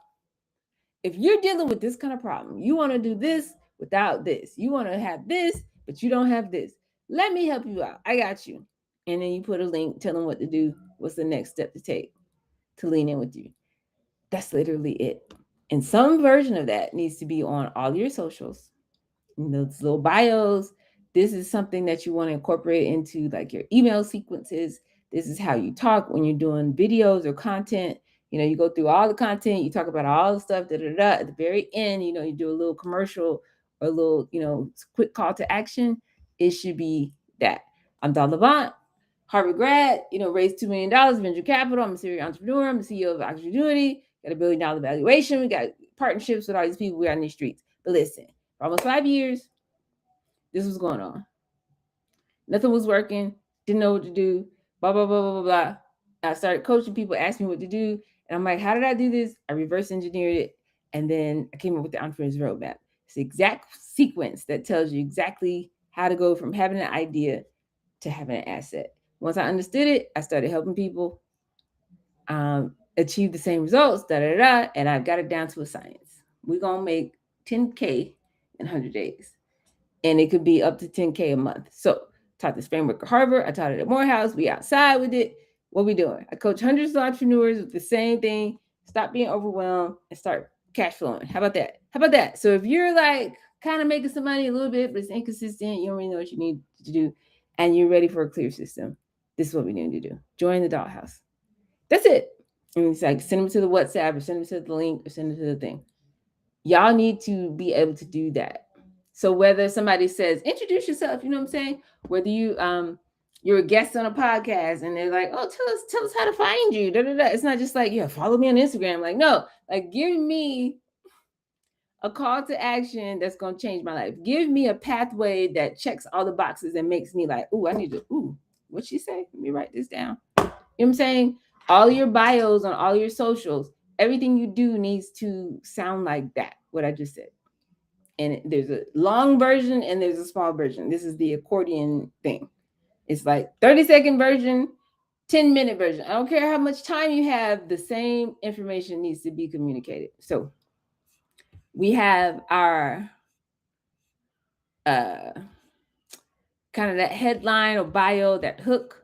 if you're dealing with this kind of problem, you want to do this without this, you want to have this, but you don't have this, let me help you out. I got you. And then you put a link, tell them what to do, what's the next step to take to lean in with you. That's literally it. And some version of that needs to be on all your socials, those little bios. This is something that you want to incorporate into like your email sequences. This is how you talk when you're doing videos or content. You go through all the content, you talk about all the stuff, da, da, da. At the very end, you do a little commercial or a little, quick call to action. It should be that. I'm Avant, Harvard grad, raised $2 million venture capital. I'm a serial entrepreneur. I'm the CEO of Opportunity. Got $1 billion valuation. We got partnerships with all these people. We're out in these streets. But listen, for almost 5 years, this was going on. Nothing was working. Didn't know what to do. Blah, blah, blah, blah, blah, blah. I started coaching people, asking me what to do. And I'm like, how did I do this? I reverse engineered it. And then I came up with the Entrepreneur's Roadmap. It's the exact sequence that tells you exactly how to go from having an idea to having an asset. Once I understood it, I started helping people achieve the same results, da da da, and I've got it down to a science. We're gonna make 10K in 100 days, and it could be up to 10K a month. So, taught this framework at Harvard. I taught it at Morehouse. We outside with it. What we doing? I coach hundreds of entrepreneurs with the same thing. Stop being overwhelmed and start cash flowing. How about that? How about that? So if you're like kind of making some money a little bit, but it's inconsistent, you don't really know what you need to do, and you're ready for a clear system, this is what we need to do. Join the dollhouse. That's it. And it's like send them to the WhatsApp or send them to the link or send them to the thing. Y'all need to be able to do that. So whether somebody says, introduce yourself, you know what I'm saying? Whether you're a guest on a podcast and they're like, oh, tell us how to find you. Da, da, da. It's not just like, yeah, follow me on Instagram. Like, no, like give me a call to action that's going to change my life. Give me a pathway that checks all the boxes and makes me like, I need to, what'd she say? Let me write this down. You know what I'm saying? All your bios on all your socials, everything you do needs to sound like that, what I just said. And there's a long version and there's a small version. This is the accordion thing. It's like 30-second version, 10-minute version. I don't care how much time you have, the same information needs to be communicated. So we have our kind of that headline or bio, that hook.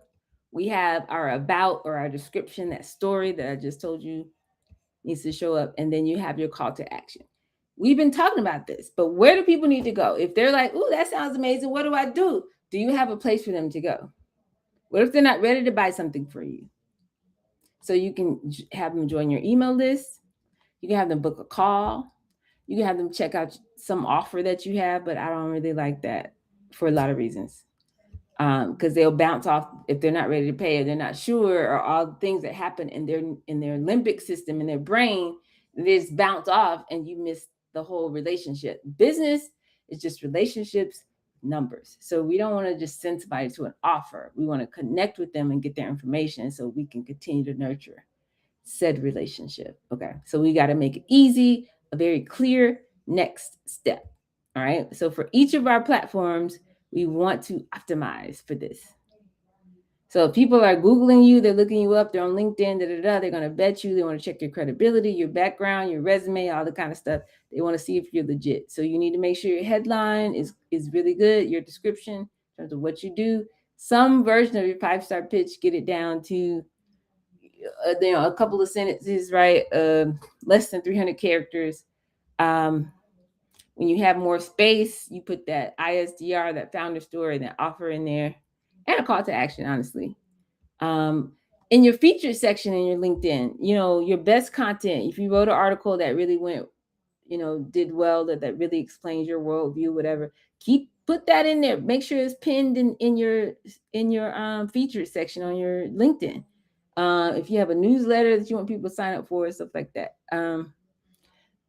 We have our about or our description, that story that I just told you needs to show up. And then you have your call to action. We've been talking about this, but where do people need to go? If they're like, that sounds amazing, what do I do? Do you have a place for them to go? What if they're not ready to buy something for you? So you can have them join your email list. You can have them book a call. You can have them check out some offer that you have, but I don't really like that for a lot of reasons. Because they'll bounce off if they're not ready to pay or they're not sure, or all the things that happen in their limbic system in their brain, they just bounce off and you miss the whole relationship. Business is just relationships, numbers. So we don't want to just send somebody to an offer. We want to connect with them and get their information so we can continue to nurture said relationship. Okay, so we got to make it easy, a very clear next step. All right, so for each of our platforms, we want to optimize for this. So if people are Googling you, they're looking you up, they're on LinkedIn, they're going to vet you. They want to check your credibility, your background, your resume, all the kind of stuff. They want to see if you're legit. So you need to make sure your headline is really good, your description in terms of what you do. Some version of your 5-star pitch, get it down to a couple of sentences, right? Less than 300 characters. When you have more space, you put that ISDR, that founder story, that offer in there, and a call to action, honestly. In your featured section in your LinkedIn, your best content, if you wrote an article that really went, did well, that really explains your worldview, whatever, put that in there. Make sure it's pinned in your featured section on your LinkedIn. If you have a newsletter that you want people to sign up for, stuff like that.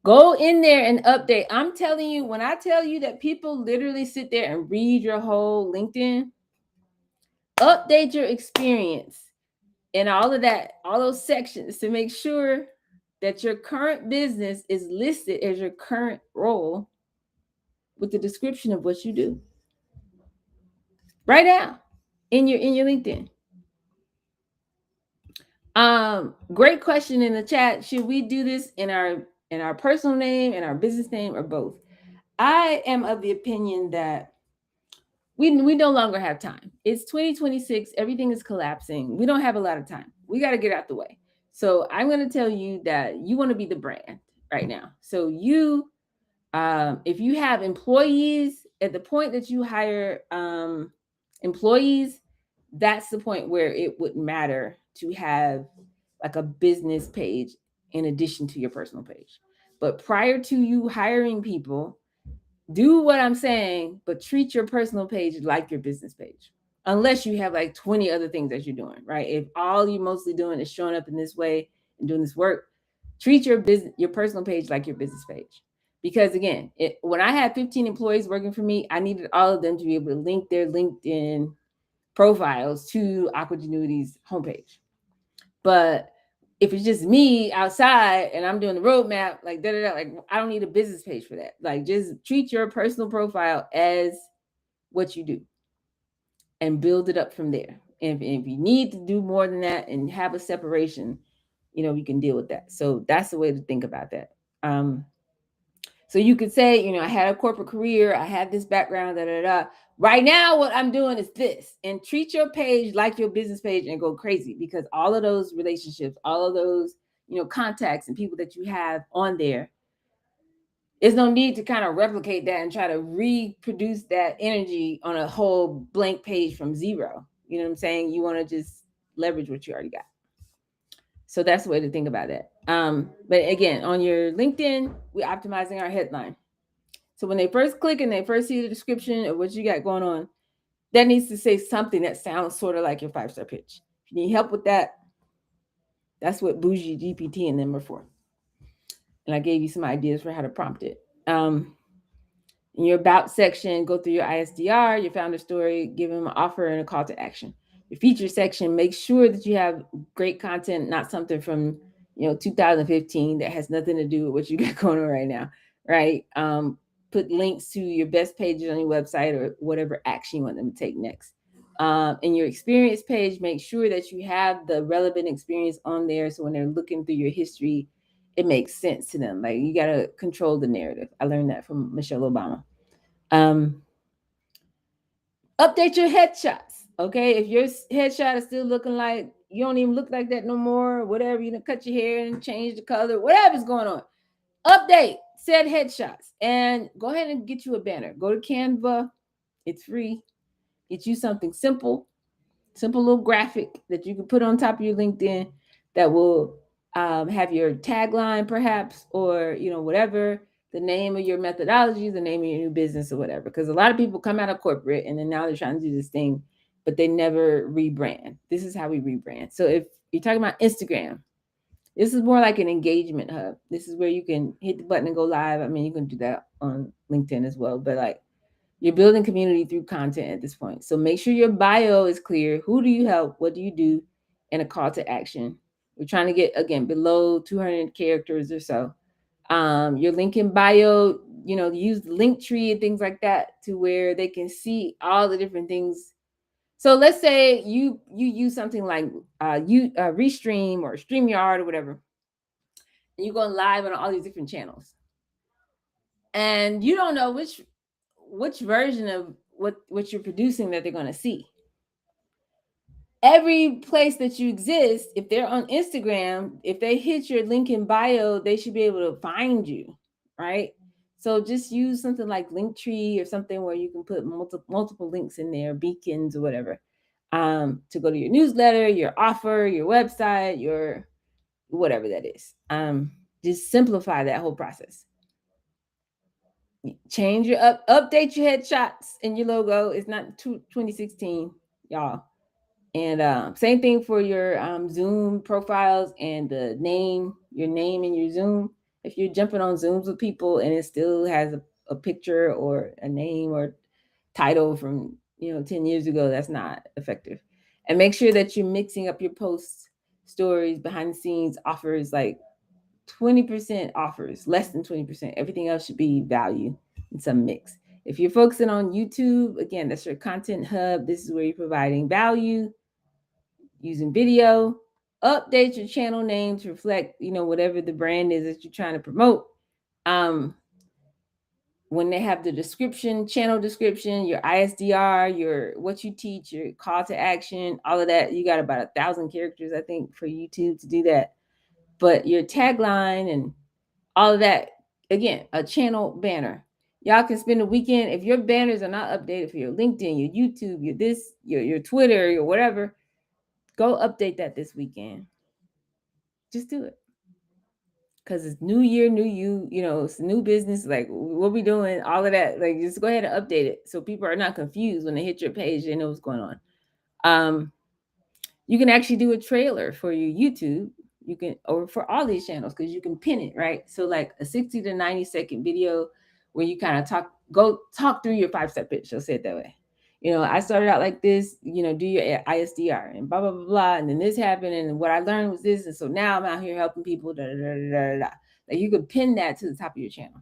Go in there and update. I'm telling you, when I tell you that people literally sit there and read your whole LinkedIn, update your experience and all of that, all those sections to make sure that your current business is listed as your current role with the description of what you do. Right now in your LinkedIn. Great question in the chat. Should we do this in our personal name and our business name, or both? I am of the opinion that we no longer have time. It's 2026. Everything is collapsing. We don't have a lot of time. We got to get out the way. So I'm going to tell you that you want to be the brand right now. So if you have employees, at the point that you hire employees, that's the point where it would matter to have like a business page in addition to your personal page. But prior to you hiring people, do what I'm saying, but treat your personal page like your business page. Unless you have like 20 other things that you're doing, right? If all you're mostly doing is showing up in this way and doing this work, treat your personal page like your business page. Because again, when I had 15 employees working for me, I needed all of them to be able to link their LinkedIn profiles to Aqua Genuity's homepage. But if it's just me outside and I'm doing the roadmap, like like I don't need a business page for that. Like just treat your personal profile as what you do and build it up from there. And if you need to do more than that and have a separation, we can deal with that. So that's the way to think about that. So you could say, I had a corporate career, I had this background, Right now, what I'm doing is this, and treat your page like your business page and go crazy, because all of those relationships, all of those, contacts and people that you have on there, there's no need to kind of replicate that and try to reproduce that energy on a whole blank page from zero. You know what I'm saying? You want to just leverage what you already got. So that's the way to think about it. But again, on your LinkedIn, we're optimizing our headline. So when they first click and they first see the description of what you got going on, that needs to say something that sounds sort of like your 5-star pitch. If you need help with that, that's what Bougie GPT and them are for. And I gave you some ideas for how to prompt it. In your about section, go through your ISDR, your founder story, give them an offer and a call to action. Your feature section, make sure that you have great content, not something from 2015 that has nothing to do with what you got going on right now, right? Put links to your best pages on your website or whatever action you want them to take next. In your experience page, make sure that you have the relevant experience on there, so when they're looking through your history, it makes sense to them. Like, you got to control the narrative. I learned that from Michelle Obama. Update your headshots. Okay, if your headshot is still looking like you don't even look like that no more, whatever, you cut your hair and change the color, whatever's going on, update said headshots and go ahead and get you a banner. Go to Canva, it's free. Get you something simple, simple little graphic that you can put on top of your LinkedIn that will have your tagline, perhaps, or whatever the name of your methodology, the name of your new business, or whatever. Because a lot of people come out of corporate and then now they're trying to do this thing, but they never rebrand. This is how we rebrand. So if you're talking about Instagram, this is more like an engagement hub. This is where you can hit the button and go live. I mean, you can do that on LinkedIn as well, but like you're building community through content at this point. So make sure your bio is clear. Who do you help? What do you do? And a call to action. We're trying to get, again, below 200 characters or so. Your link in bio, use the link tree and things like that to where they can see all the different things. So let's say you use something like Restream or StreamYard or whatever, and you're going live on all these different channels, and you don't know which version of what you're producing that they're going to see. Every place that you exist, if they're on Instagram, if they hit your link in bio, they should be able to find you, right? So just use something like Linktree or something where you can put multiple links in there, beacons or whatever, to go to your newsletter, your offer, your website, your whatever that is. Just simplify that whole process. Change your update your headshots and your logo. It's not 2016, y'all. And same thing for your Zoom profiles and the name, your name in your Zoom. If you're jumping on Zooms with people and it still has a picture or a name or title from 10 years ago, that's not effective. And make sure that you're mixing up your posts, stories, behind the scenes, offers, like 20% offers, less than 20%. Everything else should be value in some mix. If you're focusing on YouTube, again, that's your content hub. This is where you're providing value using video. Update your channel name to reflect, whatever the brand is that you're trying to promote. When they have the description, channel description, your ISDR, your what you teach, your call to action, all of that, you got about 1,000 characters, I think, for YouTube to do that. But your tagline and all of that, again, a channel banner. Y'all can spend a weekend, if your banners are not updated for your LinkedIn, your YouTube, your Twitter, your whatever, go update that this weekend. Just do it. Because it's new year, new you, it's new business. Like, what we doing? All of that. Like, just go ahead and update it so people are not confused when they hit your page. They know what's going on. You can actually do a trailer for your YouTube. You can, or for all these channels, because you can pin it, right? So like a 60 to 90-second video where you kind of talk through your 5-step pitch. I'll say it that way. I started out like this, do your ISDR and blah, blah, blah, blah. And then this happened. And what I learned was this. And so now I'm out here helping people. Da, da, da, da, da. Like, you could pin that to the top of your channel.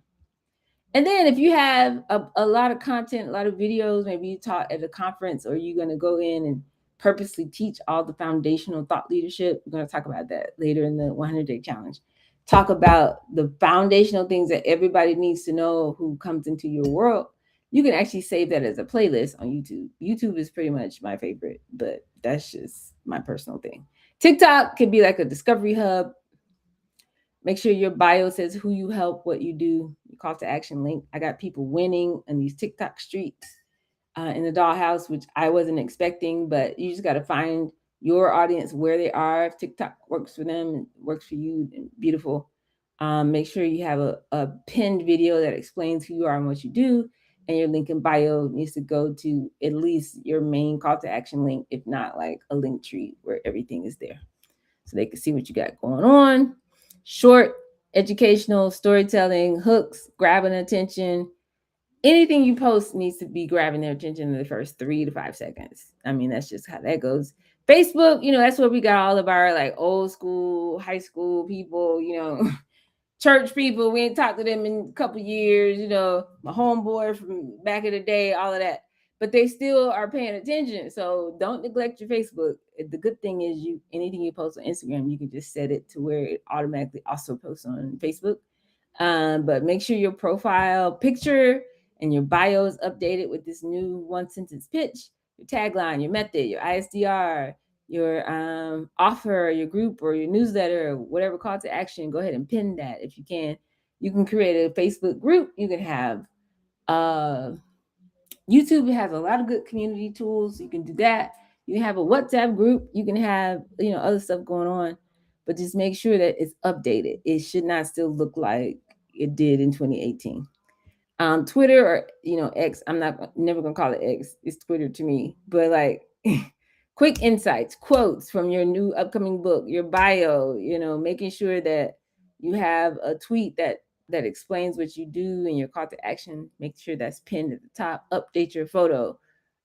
And then if you have a lot of content, a lot of videos, maybe you taught at a conference, or you're going to go in and purposely teach all the foundational thought leadership. We're going to talk about that later in the 100-day challenge. Talk about the foundational things that everybody needs to know who comes into your world. You can actually save that as a playlist on YouTube. YouTube is pretty much my favorite, but that's just my personal thing. TikTok can be like a discovery hub. Make sure your bio says who you help, what you do, your call to action link. I got people winning in these TikTok streets in the dollhouse, which I wasn't expecting, but you just got to find your audience where they are. If TikTok works for them and works for you, beautiful. Make sure you have a pinned video that explains who you are and what you do. And your link in bio needs to go to at least your main call to action link, if not like a link tree where everything is there, so they can see what you got going on. Short, educational, storytelling, hooks, grabbing attention. Anything you post needs to be grabbing their attention in the first 3 to 5 seconds. I mean, that's just how that goes. Facebook, that's where we got all of our like old school, high school people, church people. We ain't talked to them in a couple years, my homeboy from back in the day, all of that. But they still are paying attention. So don't neglect your Facebook. The good thing is anything you post on Instagram, you can just set it to where it automatically also posts on Facebook. But make sure your profile picture and your bio is updated with this new 1-sentence pitch, your tagline, your method, your ISDR, your offer, your group or your newsletter, or whatever call to action. Go ahead and pin that if you can. You can create a Facebook group. You can have YouTube has a lot of good community tools. You can do that. You can have a WhatsApp group, you can have, other stuff going on, but just make sure that it's updated. It should not still look like it did in 2018. Twitter, or X, I'm not never gonna call it X. It's Twitter to me. But like quick insights, quotes from your new upcoming book, your bio, making sure that you have a tweet that explains what you do and your call to action. Make sure that's pinned at the top. Update your photo,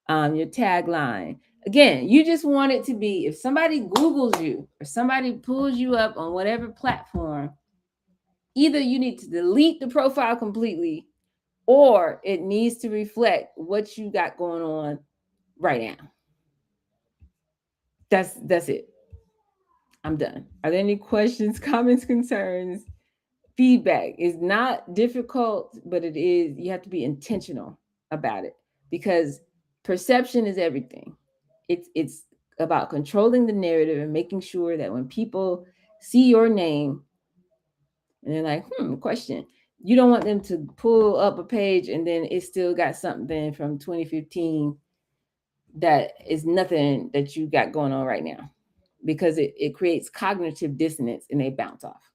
your tagline. Again, you just want it to be, if somebody Googles you or somebody pulls you up on whatever platform, either you need to delete the profile completely, or it needs to reflect what you got going on right now. That's it. I'm done. Are there any questions, comments, concerns? Feedback is not difficult, but it is, you have to be intentional about it, because perception is everything. It's about controlling the narrative and making sure that when people see your name and they're like, question, you don't want them to pull up a page and then it still got something from 2015 that is nothing that you got going on right now, because it creates cognitive dissonance and they bounce off.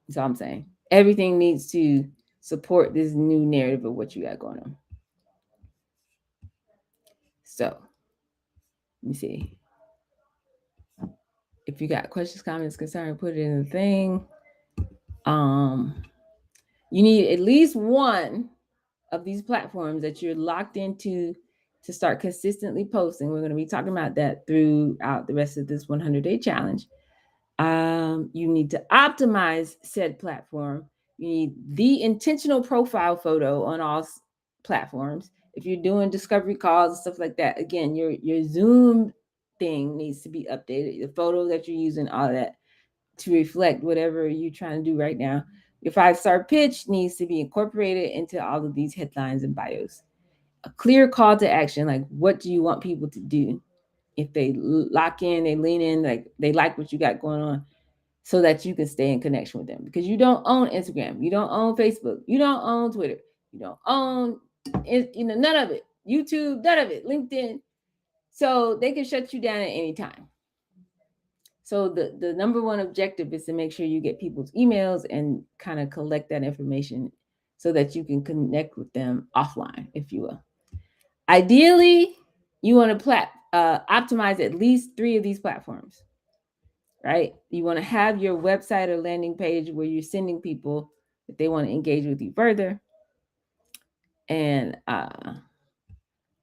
That's all I'm saying. Everything needs to support this new narrative of what you got going on. So let me see. If you got questions, comments, concerns, put it in the thing. You need at least one of these platforms that you're locked into to start consistently posting. We're going to be talking about that throughout the rest of this 100-day challenge. You need to optimize said platform. You need the intentional profile photo on all platforms. If you're doing discovery calls and stuff like that, again, your Zoom thing needs to be updated. The photo that you're using, all of that, to reflect whatever you're trying to do right now. Your 5-star pitch needs to be incorporated into all of these headlines and bios. A clear call to action, like what do you want people to do? If they lock in, they lean in, like they like what you got going on, so that you can stay in connection with them. Because you don't own Instagram, you don't own Facebook, you don't own Twitter, you don't own, none of it. YouTube, none of it. LinkedIn. So they can shut you down at any time. So the number one objective is to make sure you get people's emails and kind of collect that information so that you can connect with them offline, if you will. Ideally, you want to optimize at least 3 of these platforms, right? You want to have your website or landing page where you're sending people if they want to engage with you further. And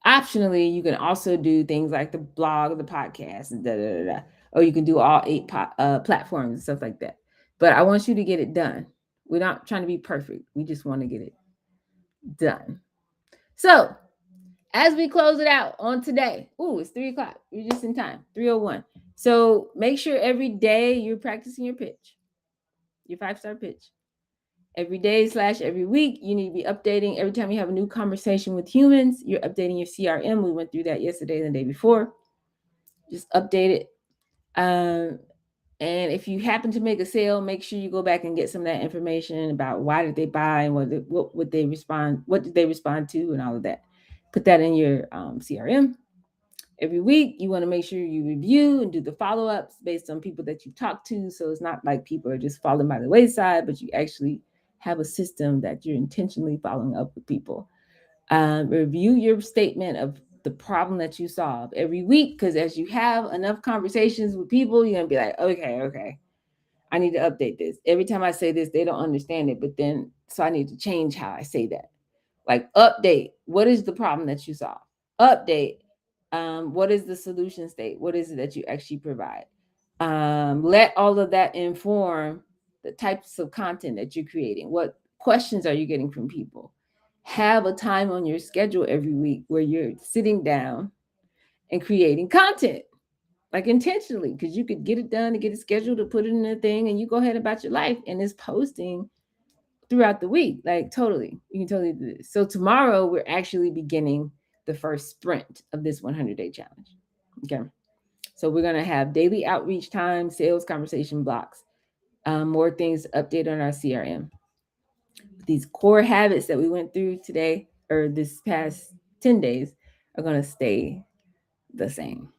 optionally, you can also do things like the blog, the podcast, and or you can do all 8 platforms and stuff like that. But I want you to get it done. We're not trying to be perfect. We just want to get it done. So as we close it out on today, it's 3:00. You're just in time, 3:01. So make sure every day you're practicing your pitch, your 5-star pitch. Every day / every week, you need to be updating. Every time you have a new conversation with humans, you're updating your CRM. We went through that yesterday and the day before. Just update it. And if you happen to make a sale, make sure you go back and get some of that information about why did they buy and what did they respond to, and all of that. Put that in your CRM. Every week, you want to make sure you review and do the follow-ups based on people that you talk to. So it's not like people are just falling by the wayside, but you actually have a system that you're intentionally following up with people. Review your statement of the problem that you solve every week, because as you have enough conversations with people, you're going to be like, okay, I need to update this. Every time I say this, they don't understand it, but then, so I need to change how I say that. Like, update, what is the problem that you solve? Update, what is the solution state? What is it that you actually provide? Let all of that inform the types of content that you're creating. What questions are you getting from people? Have a time on your schedule every week where you're sitting down and creating content, like intentionally, because you could get it done and get it scheduled to put it in a thing, and you go ahead about your life, and it's posting throughout the week. Like, totally, you can totally do this. So tomorrow we're actually beginning the first sprint of this 100-day challenge. Okay. So we're going to have daily outreach time, sales conversation blocks, more things to update on our CRM. These core habits that we went through today or this past 10 days are going to stay the same.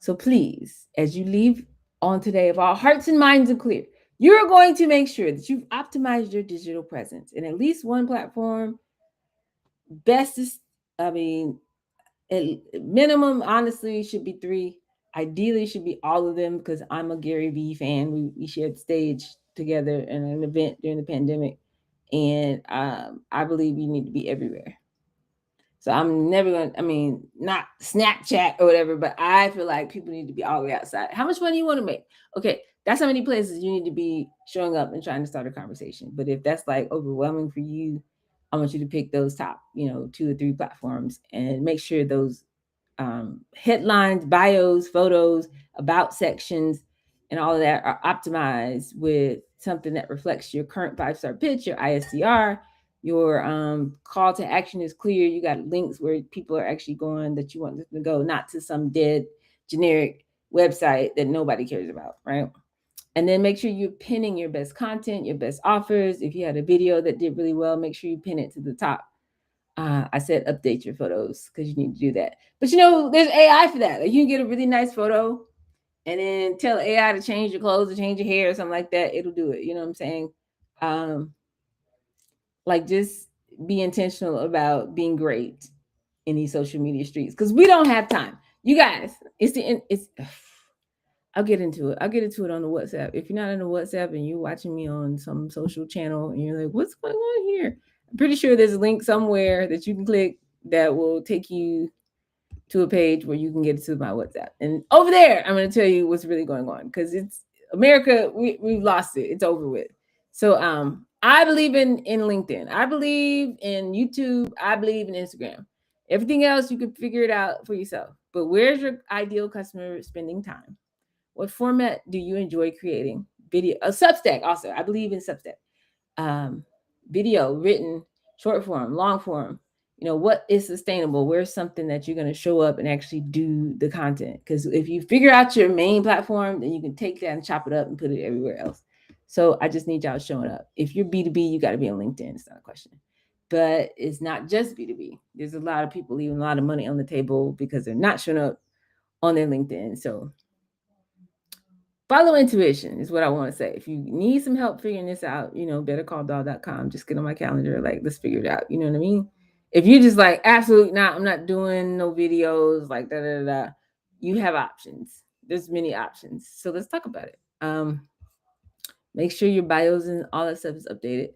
So please, as you leave on today, if all hearts and minds are clear, you're going to make sure that you've optimized your digital presence in at least one platform. Best is, I mean, at minimum, honestly, should be 3. Ideally, should be all of them because I'm a Gary Vee fan. We shared stage together in an event during the pandemic, and I believe you need to be everywhere. So I'm never going to, I mean, not Snapchat or whatever, but I feel like people need to be all the way outside. How much money you want to make? Okay, that's how many places you need to be showing up and trying to start a conversation. But if that's like overwhelming for you, I want you to pick those top, 2 or 3 platforms and make sure those headlines, bios, photos, about sections, and all of that are optimized with something that reflects your current 5-star pitch, your ISCR, your call to action is clear. You got links where people are actually going that you want them to go, not to some dead generic website that nobody cares about, right? And then make sure you're pinning your best content, your best offers. If you had a video that did really well, make sure you pin it to the top. I said update your photos because you need to do that. But there's AI for that. Like you can get a really nice photo and then tell AI to change your clothes or change your hair or something like that. It'll do it. You know what I'm saying? Um, like just be intentional about being great in these social media streets because we don't have time. You guys, it's I'll get into it. I'll get into it on the WhatsApp. If you're not on the WhatsApp and you're watching me on some social channel and you're like, what's going on here? I'm pretty sure there's a link somewhere that you can click that will take you to a page where you can get to my WhatsApp. And over there, I'm going to tell you what's really going on because it's America. We've lost it. It's over with. So I believe in LinkedIn. I believe in YouTube. I believe in Instagram. Everything else, you can figure it out for yourself. But where's your ideal customer spending time? What format do you enjoy creating? Video, Substack also. I believe in Substack. Video, written, short form, long form. What is sustainable? Where's something that you're going to show up and actually do the content? Because if you figure out your main platform, then you can take that and chop it up and put it everywhere else. So I just need y'all showing up. If you're B2B, you got to be on LinkedIn. It's not a question. But it's not just B2B. There's a lot of people leaving a lot of money on the table because they're not showing up on their LinkedIn. So follow intuition is what I want to say. If you need some help figuring this out, bettercalldog.com. Just get on my calendar. Like, let's figure it out. You know what I mean? If you're just like, absolutely not, I'm not doing no videos, like da. You have options. There's many options. So let's talk about it. Make sure your bios and all that stuff is updated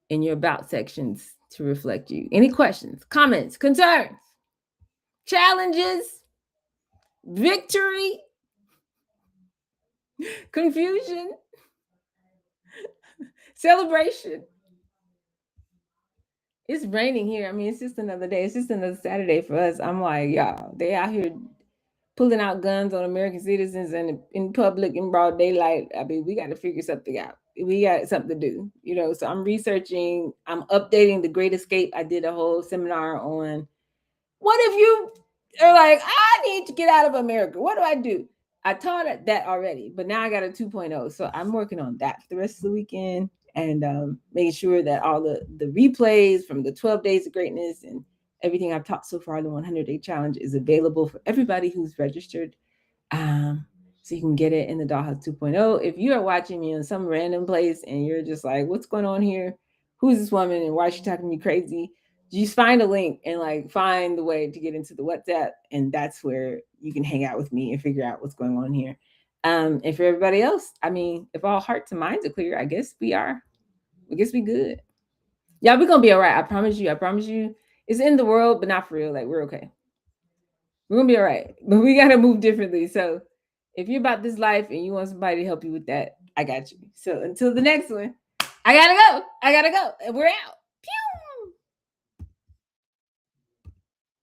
in your about sections to reflect you. Any questions, comments, concerns, challenges, victory, confusion, celebration? It's raining here. I mean, it's just another day. It's just another Saturday for us. I'm like, y'all, they out here pulling out guns on American citizens and in public in broad daylight. I mean, we got to figure something out. We got something to do, So I'm researching. I'm updating The Great Escape. I did a whole seminar on what if you are like, I need to get out of America. What do I do? I taught that already, but now I got a 2.0. So I'm working on that for the rest of the weekend and making sure that all the replays from the 12 Days of Greatness and everything I've taught so far, the 100-day challenge, is available for everybody who's registered. So you can get it in the Dollhouse 2.0. If you are watching me in some random place and you're just like, what's going on here? Who's this woman and why is she talking to me crazy? Just find a link and find the way to get into the WhatsApp. And that's where you can hang out with me and figure out what's going on here. And for everybody else, I mean, if all hearts and minds are clear, I guess we are. I guess we good. Yeah, we're going to be all right. I promise you. It's in the world, but not for real. Like, we're okay. We're going to be all right. But we got to move differently. So if you're about this life and you want somebody to help you with that, I got you. So until the next one, I got to go. And we're out.